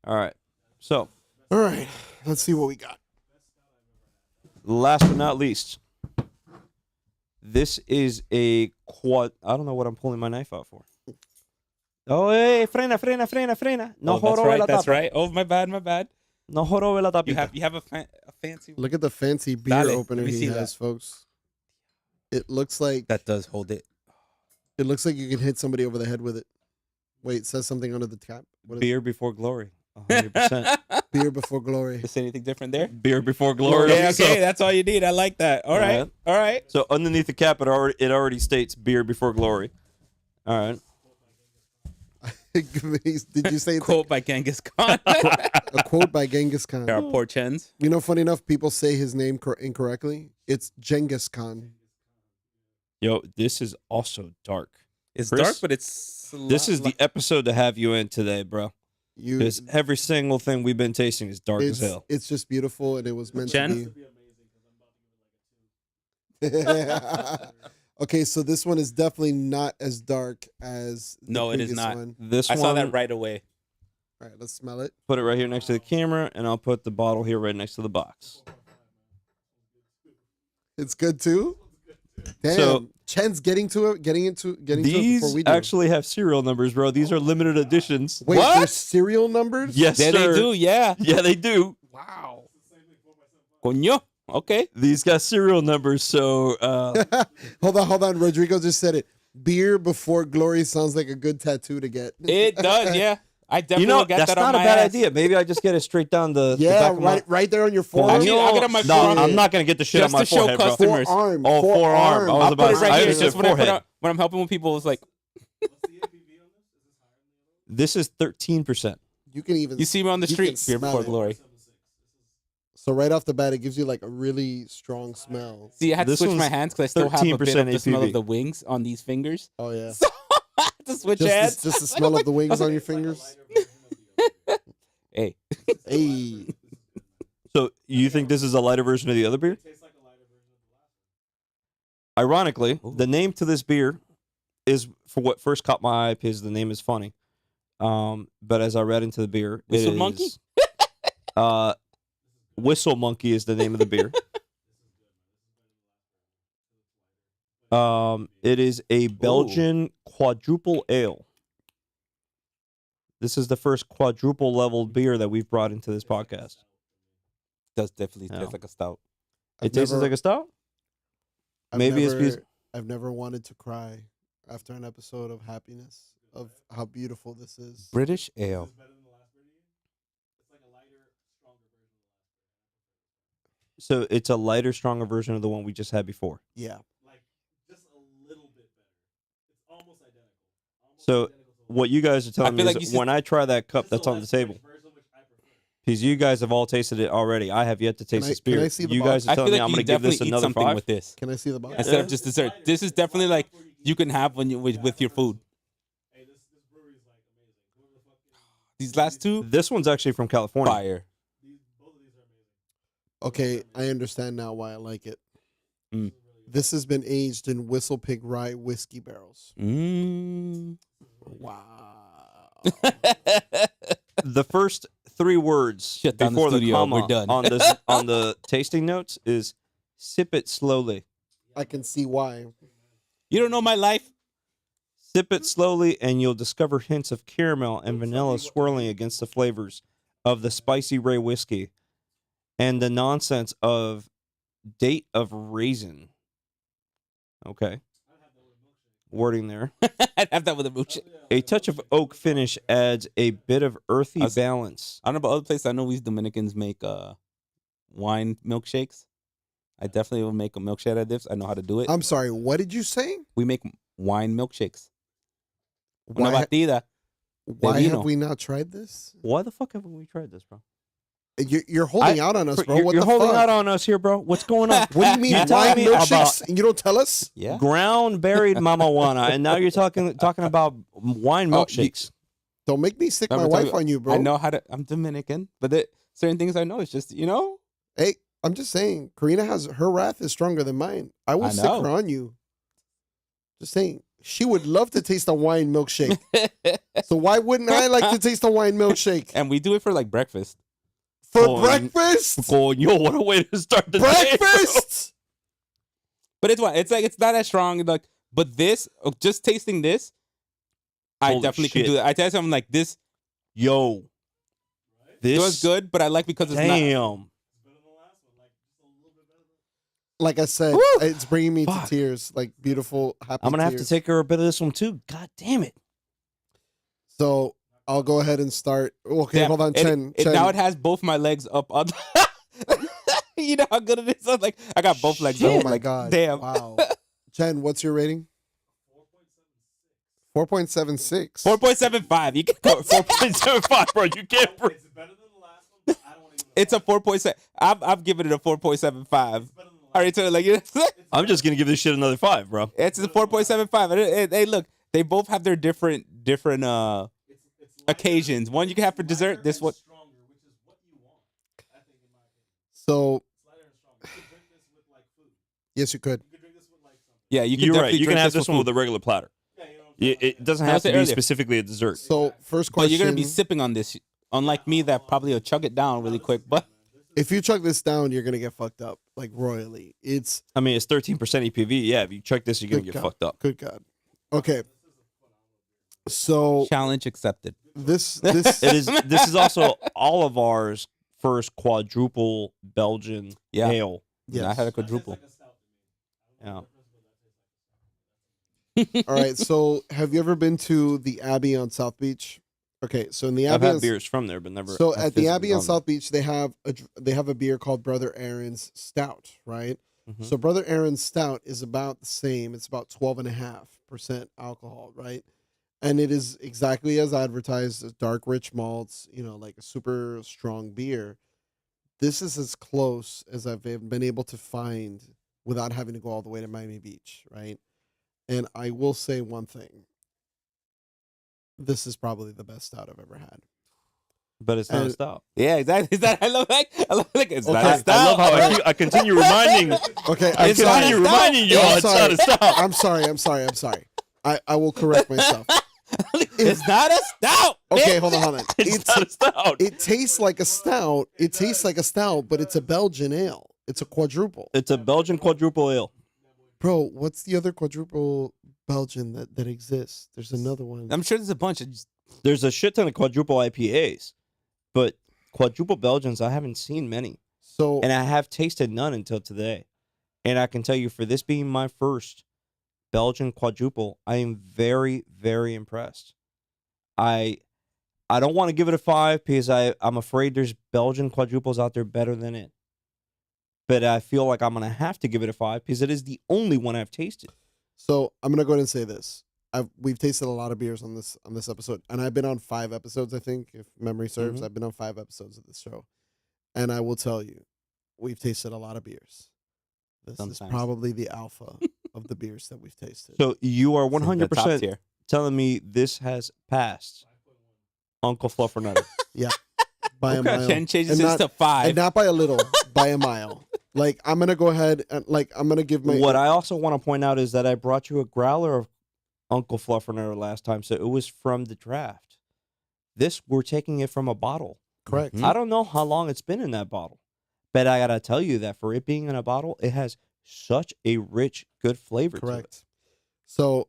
All right. So, All right. Let's see what we got. last but not least, this is a quad. I don't know what I'm pulling my knife out for. Oh, hey, frena. No Oh, that's jorobe right. la That's tapa. right. Oh, my bad. My bad. No jorobe la tapita. You have a fancy. Look at the fancy beer Dale, opener let me he see has, folks. It looks like That does hold it. you can hit somebody over the head with it. Wait, it says something under the cap. What is Beer before glory. 100%. it? Beer before glory. Is anything different there? Beer before glory. Yeah, So- okay, that's all you need. I like that. All right, Yeah. all right. So underneath the cap, it already states beer before glory. All right. Did you say it's Quote by Genghis Khan. A quote by Genghis Khan. There are poor Chens. You know, funny enough, people say his name incorrectly. It's Genghis Khan. Yo, this is also dark. It's Chris, dark, but it's This is the episode to have you in today, bro. You, Because every single thing we've been tasting is dark as hell. it's just beautiful, and it was meant Jen? to be. Okay, so this one is definitely not as dark as the No, it is previous not. one. This I one, saw that right away. All right, let's smell it. put it right here next to the camera, and I'll put the bottle here right next to the box. It's good too. Damn, So- Chen's getting into it before These we do. actually have serial numbers, bro. These are limited editions. Wait, What? there's serial numbers? Yes, Yeah, sir. they do. Yeah. Yeah, they do. Wow. Coño. Okay. These got serial numbers, so Hold on. Rodrigo just said it. Beer before glory sounds like a good tattoo to get. It does. Yeah. I definitely you know will get that's that on not a my bad ass. idea. Maybe I just get it straight down the Yeah, back of my- right there on your forearm. Actually, I'll get on my No, forearm. I'm not gonna get the shit Just on my to show forehead, bro. customers. Forearm. Oh, forearm. I was I'll about put to it say, right I here. just said Just when I put forehead. out, when I'm helping with people, it's like, This is 13%. You can even. you see me on the You street. can Beer smell before it. glory. So right off the bat, it gives you like a really strong smell. See, I had to This switch my one's hands because I still have a bit 13% of the smell ABV. of the wings on these fingers. Oh yeah. So I had to switch hands. Just the smell of the wings on your fingers. Hey, Hey, So you think this is a lighter version of the other beer? Ironically, the name to this beer is for what first caught my eye because the name is funny. But as I read into the beer, it Whistle is, Monkey? Whistle Monkey is the name of the beer. It is a Belgian quadruple ale. This is the first quadruple level beer that we've brought into this podcast. does definitely Yeah. taste like a stout. I've It tastes never- like a stout. I've Maybe it's never, because- I've never wanted to cry after an episode of happiness of how beautiful this is. British ale. So it's a lighter, stronger version of the one we just had before. Yeah. So what you guys are telling me feel is like you that should- when I try that cup that's on the table, because you guys have all tasted it already. I have yet to taste this can I beer. see the You box? guys are I feel telling me like I'm you going to give definitely this eat another something 5. with this Can I see the box? instead of just dessert. This is definitely like you can have when you with your food. These last two, This one's actually from California. fire. Okay, I understand now why I like it. Mm. This has been aged in Whistle Pig Rye whiskey barrels. Mm. Wow. The first 3 words Shut down the before the studio, comma we're done. on this on the tasting notes is sip it slowly. I can see why. You don't know my life. Sip it slowly, and you'll discover hints of caramel and vanilla swirling against the flavors of the spicy Ray whiskey and the nonsense of date of raisin. Okay. Wording there. I'd have that with a mooch. A touch of oak finish adds a bit of earthy I was- balance. I don't know about other places. I know we Dominicans make wine milkshakes. I definitely will make a milkshake out of this. I know how to do it. I'm sorry, what did you say? We make wine milkshakes. Why, Una batida. why vino. have we not tried this? Why the fuck haven't we tried this, bro? You're holding out on us, bro. You're, What you're the holding fuck? out on us here, bro. What's going on? What do you mean You wine telling me milkshakes? And you don't tell us? Yeah. Ground buried mamajuana, and now you're talking about wine Oh, milkshakes. Don't make me stick I'm my gonna tell wife you, on you, bro. I know how to. I'm Dominican, but certain things I know. It's just Hey, I'm just saying, Karina has her wrath is stronger than mine. I will I stick know. her on you. Just saying, she would love to taste a wine milkshake. So why wouldn't I like to taste a wine milkshake and we do it for like breakfast. for Oh, breakfast? Coño, what a way to start the day, bro. Breakfast. But it's not as strong. Like, but this, just tasting this, I Holy definitely shit. can do it. I tell you something like this. Yo, It was this good, but I like because it's not. damn. Like I said, Woo! it's bringing me Fuck. to tears, like beautiful, happy I'm gonna have to tears. take her a bit of this one too. God damn it! So I'll go ahead and start. Okay, Damn, hold on, Chen. Now it has both my legs up. You know how good it is. I'm like, I got both legs Oh up. my Like, god! damn. Wow. Chen, what's your rating? 4.76. 4.75. You can 4.75, bro. You can't. It's a 4.7. I'm giving it a 4.75. All right, so like I'm just gonna give this shit another 5, bro. it's a 4.75. Hey, look, they both have their different occasions. One you can have for dessert. This one. So, yes, you could. Yeah, you can You're definitely right. You can drink have this this one with a regular platter. It doesn't I have was to be earlier. specifically a dessert. So, first But question. you're gonna be sipping on this. Unlike me, that probably will chug it down really quick. But If you chug this down, you're gonna get fucked up like royally. It's I mean, it's 13% EPV. Yeah, if you check this, you're gonna Good get God. fucked up. good God. Okay. So challenge accepted. this This is also all of ours first quadruple Belgian Yeah. ale. Yeah, I had a quadruple. Yeah. All right. So have you ever been to the Abbey on South Beach? Okay. So in the I've Abbey, had on- beers from there, but never. so have at the physically Abbey on gone there. South Beach, they have a beer called Brother Aaron's Stout, right? Mhm. So Brother Aaron's Stout is about the same. It's about 12.5% alcohol, right? And it is exactly as advertised, as dark, rich malts, like a super strong beer. This is as close as I've been able to find without having to go all the way to Miami Beach, right? And I will say one thing. This is probably the best stout I've ever had. But it's not a And- stout. Yeah, exactly. I love like it's not Okay. a I stout. love how I continue reminding. Okay, I It's not a continue stout. reminding you, I'm it's not a stout. I'm sorry. I will correct myself. It's not a stout. Okay, hold on. It's not a stout. It tastes like a stout. It tastes like a stout, but it's a Belgian ale. It's a quadruple. It's a Belgian quadruple ale. Bro, what's the other quadruple Belgian that exists? There's another one. I'm sure there's a bunch of just There's a shit ton of quadruple IPAs, but quadruple Belgians, I haven't seen many. So And I have tasted none until today. And I can tell you, for this being my first Belgian quadruple, I am very, very impressed. I don't want to give it a 5 because I'm afraid there's Belgian quadruples out there better than it. But I feel like I'm going to have to give it a 5 because it is the only one I've tasted. So I'm gonna go ahead and say this. We've tasted a lot of beers on this episode, and I've been on 5 episodes, I think, if memory serves. Mhm. I've been on 5 episodes of this show, and I will tell you, we've tasted a lot of beers. This is Sometimes. probably the alpha of the beers that we've tasted. So you are the top 100% tier. telling me this has passed Uncle Fluffernutter. By a okay. mile, Chen changes And this not- to 5. and not by a little, by a mile. Like I'm gonna go ahead and I'm gonna give my What I also want to point out is that I brought you a growler of Uncle Fluffernutter last time, so it was from the draft. This, we're taking it from a bottle. correct. Mhm. I don't know how long it's been in that bottle, but I gotta tell you that for it being in a bottle, it has such a rich, good flavor to it. Correct. So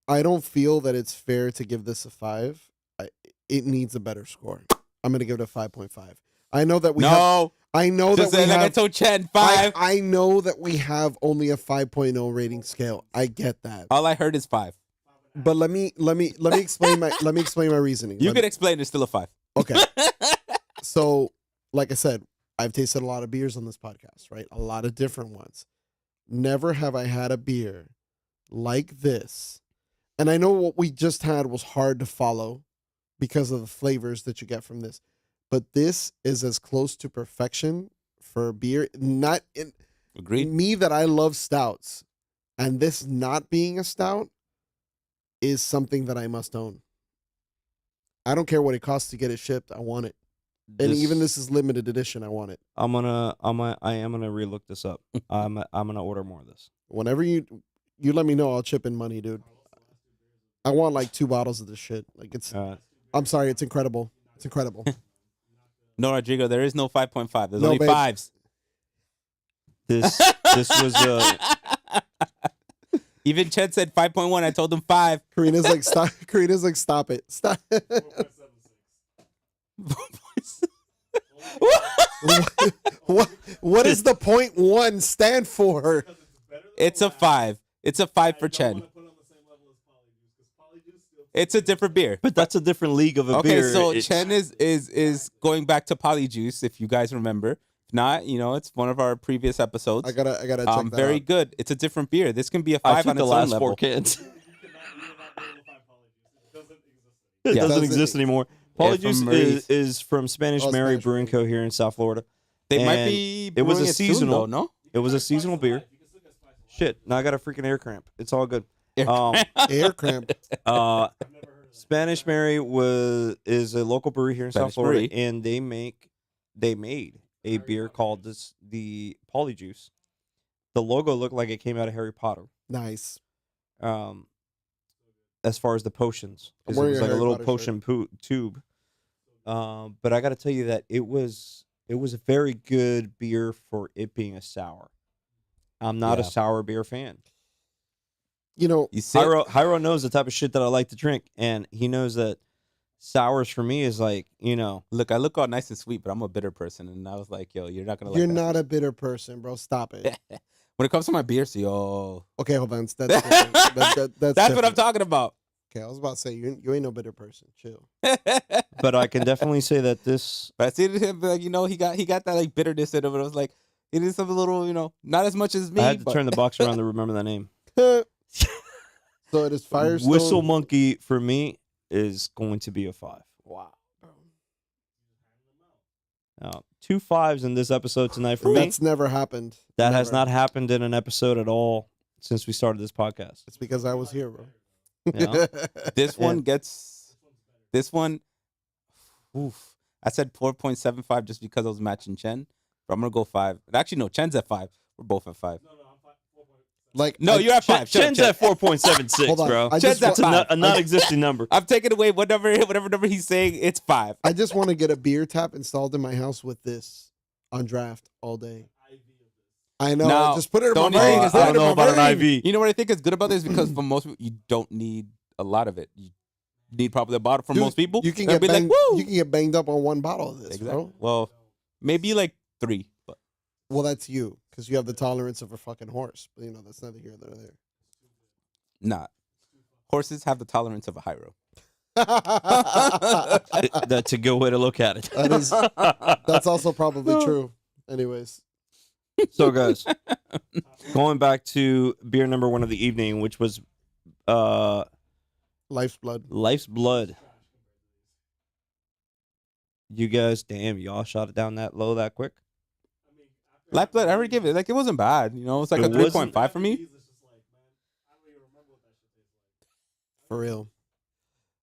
I don't feel that it's fair to give this a 5. It needs a better score. I'm gonna give it a 5.5. I know that we have. No. I know that Just we like I have. told Chen, 5. I know that we have only a 5.0 rating scale. I get that, All I heard is 5. but let me explain my reasoning. You Let could me- explain it's still a 5. Okay. So, like I said, I've tasted a lot of beers on this podcast, right? A lot of different ones. Never have I had a beer like this. And I know what we just had was hard to follow because of the flavors that you get from this. But this is as close to perfection for a beer. Not in Agreed. me that I love stouts. And this not being a stout is something that I must own. I don't care what it costs to get it shipped. I want it. And even this is limited edition. I want it. I am gonna relook this up. I'm gonna order more of this. Whenever you let me know, I'll chip in money, dude. I want like 2 bottles of this shit. Like it's. I'm sorry, it's incredible. It's incredible. No, Rodrigo, there is no 5.5. There's No, only babe. 5s. This was Even Chen said 5.1. I told him 5. Karina's like stop. Karina's like stop it. Stop. what does the point 1 stand for? It's a 5. It's a 5 for Chen. It's a different beer. but that's a different league of a Okay, beer. so It's- Chen is going back to Polyjuice, if you guys remember. If not, it's one of our previous episodes. I gotta check that very out. good. It's a different beer. This can be a I 5 took on the its own last level. 4 cans. It Yeah. doesn't exist anymore. Polyjuice Marie's. is from Spanish Oh, Mary Spanish Brewing Mary. Co. here in South Florida. They might And be. it was brewing a soon, seasonal. though, no? It was a seasonal beer. Shit, now I got a freaking air cramp. It's all good. Air cramp. Spanish Mary is a local brewery here in South Spanish Florida, brewery. and they made a beer called the Polyjuice. The logo looked like it came out of Harry Potter. Nice. As far as the potions, I'm because it wearing was a like a Harry little Potter potion tube. But I got to tell you that it was a very good beer for it being a sour. I'm not a Yeah. sour beer fan. You know, You sit. Hyro knows the type of shit that I like to drink, and he knows that sours for me is like, Look, I look all nice and sweet, but I'm a bitter person, and I was like, yo, you're not gonna like you're that. not a bitter person, bro. Stop it. When it comes to my beers, yo, Okay, hold on. That's different. That's that's what I'm different. talking about. Okay, I was about to say you ain't no bitter person. Chill. but I can definitely say that this But I see him like, he got that like bitterness in him, and I was like, it is something little, not as much as me. I had to but turn the box around to remember that name. So it is Firestone. Whistle Monkey for me is going to be a 5. Wow. Now, 2 5s in this episode tonight for me. That's never happened. That has Never. not happened in an episode at all since we started this podcast. It's because I was here, bro. Yeah. This one gets this one. Oof. I said 4.75 just because I was matching Chen, but I'm gonna go 5. Actually, no, Chen's at 5. We're both at 5. Like No, you're at 5. Chen's at 4.76, Hold on. bro. I Chen's just, at wa- It's 5. a non-existing number. I'm taking away whatever number he's saying. It's 5. I just want to get a beer tap installed in my house with this on draft all day. I know. No, Just put it in the my only brain. thing is Put that- it I in don't know my about an brain. IV. You know what I think is good about this? Because for most people, you don't need a lot of it. You need probably a bottle for Dude, most people. You can They'll get be banged, like, woo. you can get banged up on one bottle of this, Exactly. bro. Well, maybe like 3, but Well, that's you because you have the tolerance of a fucking horse. But that's neither here nor there. not. Horses have the tolerance of a Hyro. That's a good way to look at it. That is- That's also probably true. Anyways, So, guys, going back to beer number 1 of the evening, which was life's blood. Life's Blood. You guys, damn, y'all shot it down that low that quick? Lifeblood, I already gave it. Like, it wasn't bad. It's like It a wasn't- 3.5 for me. For real.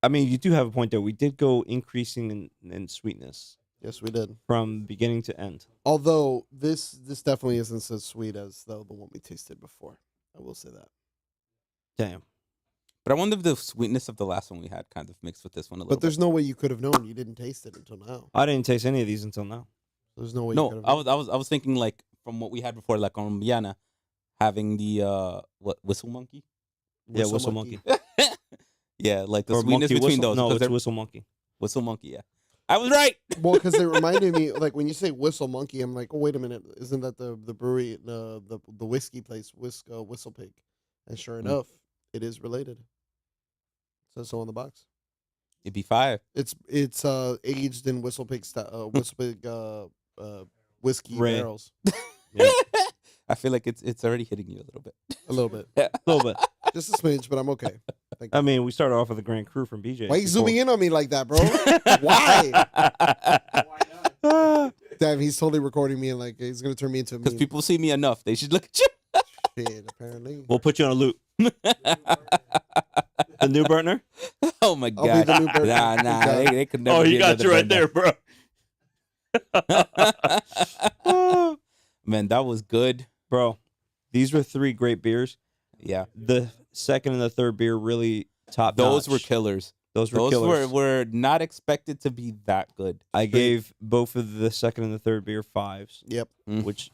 I mean, you do have a point there. We did go increasing in sweetness Yes, we did. from beginning to end. Although this definitely isn't as sweet as the one we tasted before. I will say that. Damn. But I wonder if the sweetness of the last one we had kind of mixed with this one a little But there's no way you could have known. You didn't taste it until now. I didn't taste any of these until now. There's no way. bit. you could No, have I was thinking like from what we had before, like on Viana, having the whistle monkey. Yeah, Whistle Monkey. Yeah, like the Or sweetness Monkey between Whistle. those. No, 'cause it's they're- Whistle Monkey. Whistle monkey. Yeah, I was right. Well, because they reminded me, like when you say Whistle Monkey, I'm like, oh wait a minute, isn't that the brewery, the whiskey place, Whistle Pig? And sure enough, it is related. Says so on the box. It'd be 5. It's aged in Whistle Pig whiskey Ray. barrels. Yeah. I feel like it's already hitting you a little bit. A little bit, A little bit. just a smidge, but I'm okay. Thank you. I mean, we started off with a Grand Cru from BJ. Why are you zooming in on me like that, bro? Why? Damn, he's totally recording me and like he's gonna turn me into a Because meme. people see me enough, they should look at you. Shit, apparently. We'll put you on a loop. The new burner? Oh my I'll be god! the new Bert. Nah, they could never. Oh, be you got another you right Brenda. there, bro. Man, that was good. Bro, these were 3 great beers. Yeah, The second and the third beer really top those notch. were killers. Those were Those killers. were not expected to be that good. I gave both of the second and the third beer 5s, Yep. Mm. which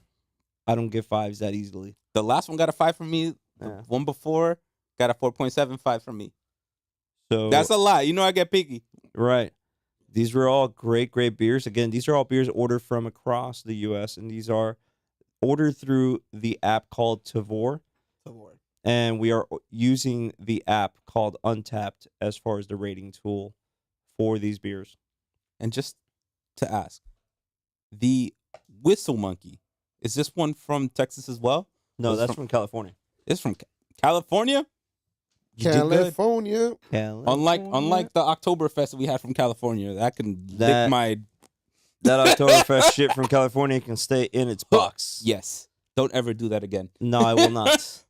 I don't give 5s that easily. The last one got a 5 from me. The Yeah. one before got a 4.75 from me. So That's a lot. I get picky. right. These were all great beers. Again, these are all beers ordered from across the U.S., and these are ordered through the app called Tavor, and we are using the app called Untapped as far as the rating tool for these beers. And just to ask, the Whistle Monkey, is this one from Texas as well? No, It's that's from California. It's from California? You did good. California. Unlike the Oktoberfest that we had from California, that can lick That- my. that Oktoberfest shit from California can stay in its box. Yes. Don't ever do that again. No, I will not.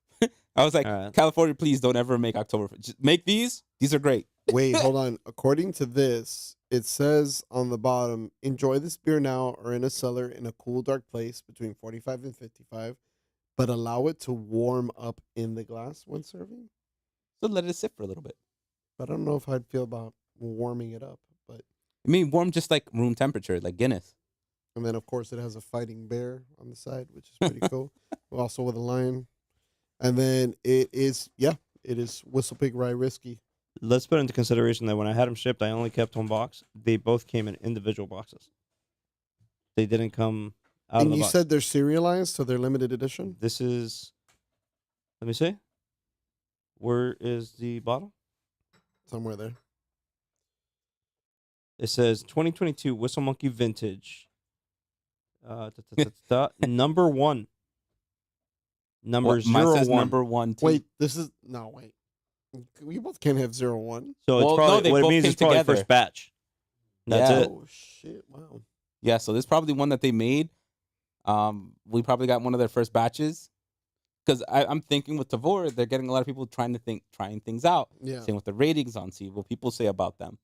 I was like, All right. California, please don't ever make Oktoberfest. Just make these. These are great. Wait, hold on. According to this, it says on the bottom, enjoy this beer now or in a cellar in a cool, dark place between 45 and 55, but allow it to warm up in the glass when serving. So let it sit for a little bit. But I don't know if I'd feel about warming it up. But I mean, warm just like room temperature, like Guinness. and then, of course, it has a fighting bear on the side, which is pretty cool. Also with a lion. And then it is Whistle Pig Rye Whiskey. Let's put into consideration that when I had them shipped, I only kept one box. They both came in individual boxes. They didn't come out of And the you box. said they're serialized, so they're limited edition? This is. Let me see. Where is the bottle? Somewhere there. It says 2022 Whistle Monkey Vintage. Number 1. Number Mine says 01. number 1. Too. Wait, this is no wait. We both can't have 01. So it's Well, no, probably they what it both means came is probably together. first batch. That's Yeah. it. Oh shit! Wow. Yeah, so this is probably one that they made. We probably got one of their first batches. Because I'm thinking with Tavor, they're getting a lot of people trying things out. Yeah. Same with the ratings on, see what people say about them.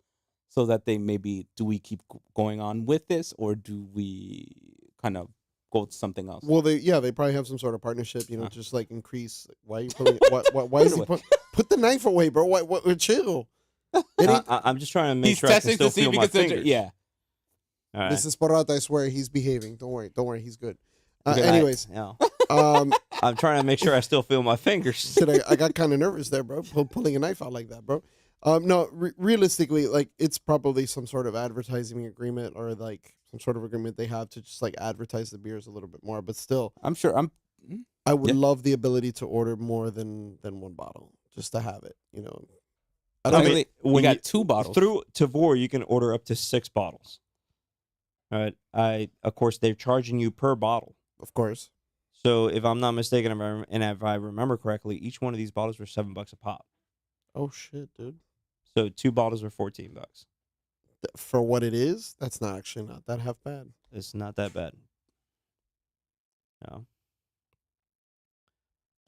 So that they maybe, do we keep going on with this or do we kind of go to something else? Well, they probably have some sort of partnership. Just like increase. Why are you pulling? Why is he put the knife away, bro? What? Chill. It ain't, I'm just trying to make He's sure I can testing still to see feel my because they're- fingers. yeah. All right. This is Sporata. I swear he's behaving. Don't worry. He's good. Okay, Anyways, yeah. um, I'm trying to make sure I still feel my fingers. shit, I got kind of nervous there, bro. Pulling a knife out like that, bro. No, realistically, like it's probably some sort of advertising agreement or like some sort of agreement they have to just like advertise the beers a little bit more. But still, I'm sure. I would Yeah. love the ability to order more than one bottle just to have it. I I don't mean, know. we when got you- 2 bottles. Through Tavor, you can order up to 6 bottles. All right. Of course, they're charging you per bottle. Of course. So if I'm not mistaken, and if I remember correctly, each one of these bottles were $7 a pop. Oh shit, dude. So 2 bottles are $14. For what it is, that's not that half bad. It's not that bad. No.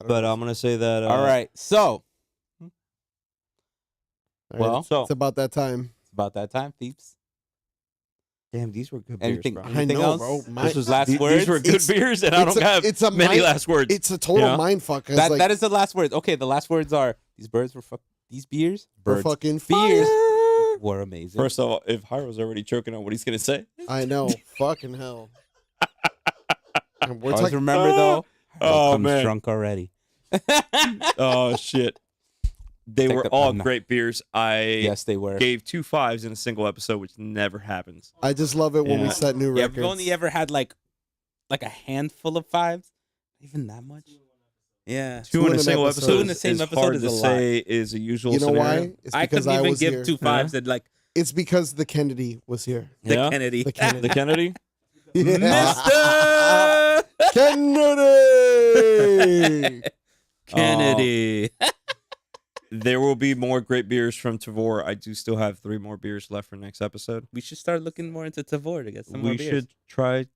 I don't But know. I'm gonna say that. All right. So, All right, well, So it's about that time. it's about that time, peeps. damn, these were good Anything- beers, bro. Anything I know, else? bro. This was last These words. were good It's- beers, and I don't have it's a many mind- last words. It's a total Yeah. mind fuck. 'cause, That is the last words. Okay, the last words are these beers we're fucking beers fire. were amazing. First of all, if Hiro's already choking on what he's gonna say, I know. Fucking hell. And we're Always talking. remember though. Oh, comes man. drunk already. oh shit, they Take were the- all no. great beers. I Yes, they were. gave 2 5s in a single episode, which never happens. I just love it when we Yeah. set new Yeah, records. we've only ever had like a handful of 5s. Even that much? Yeah. 2 in in a an single episode. episode. Two in the same is episode hard is to a lot. say is a usual You know scenario. why? It's I because couldn't even was give here. 2 5s and like It's because the Kennedy was here. the Yeah? Kennedy. The Kennedy. The Kennedy. Yeah. Mr. Kennedy. Kennedy. There will be more great beers from Tavor. I do still have 3 more beers left for next episode. We should start looking more into Tavor to get some more We beers. should try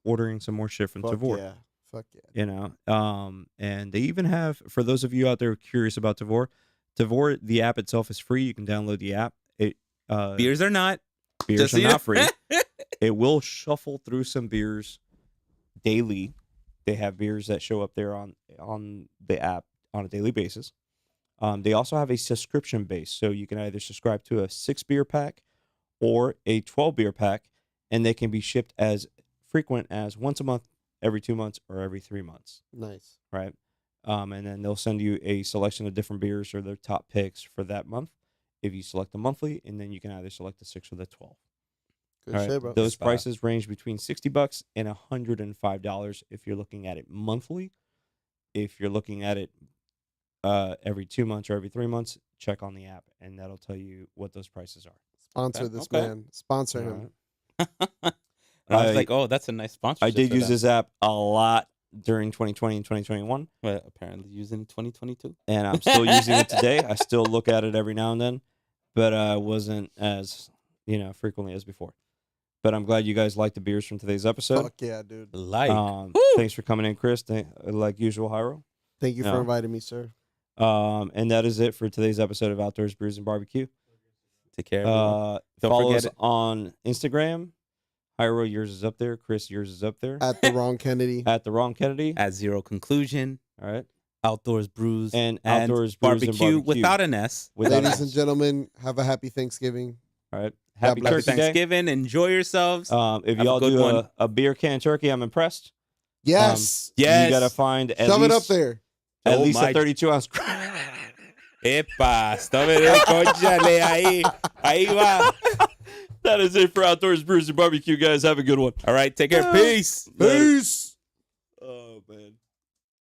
ordering some more shit from Fuck Tavor. yeah. Fuck yeah. You know, and they even have, for those of you out there curious about Tavor, the app itself is free. You can download the app. Beers or not. Beers just are so you not know. free. It will shuffle through some beers daily. They have beers that show up there on the app on a daily basis. They also have a subscription base, so you can either subscribe to a 6 beer pack or a 12 beer pack, and they can be shipped as frequent as once a month, every 2 months, or every 3 months. Nice. Right? And then they'll send you a selection of different beers or their top picks for that month. If you select the monthly, and then you can either select the 6 or the 12. Good All right? shit, bro. Those Spot. prices range between $60 and $105 if you're looking at it monthly. If you're looking at it every 2 months or every 3 months, check on the app, and that'll tell you what those prices are. Sponsor Okay. this Okay. man. Sponsor All him. right? And I was I- like, oh, that's a nice sponsorship. I did for use them. this app a lot during 2020 and 2021, But apparently using 2022. and I'm still using it today. I still look at it every now and then, but I wasn't as frequently as before. But I'm glad you guys liked the beers from today's episode. Fuck yeah, dude. Thanks for coming in, Chris. Like usual, Hyro. Thank you for inviting me, sir. And that is it for today's episode of Outdoors, Brews, and Barbecue. Take care. Don't Follow forget us on Instagram. Hyro, yours is up there. Chris, yours is up there. At the wrong Kennedy. At the wrong Kennedy. At Zero Conclusion. All right. Outdoors Brews And Outdoors Brews and Barbecue Barbecue. without an S. Ladies and gentlemen, have a happy Thanksgiving. All right. Happy bless. Turkey Day. Thanksgiving. Enjoy yourselves. If Have a y'all good do one. a beer can turkey, I'm impressed. Yes. Yes. You got to find at Shove least, it up there. At Oh least my- a 32-ounce. Epa, cónchale ahí. Ahí va. That is it for Outdoors, Brews, and Barbecue, guys. Have a good one. All right, take care. Peace. Peace. Oh, man.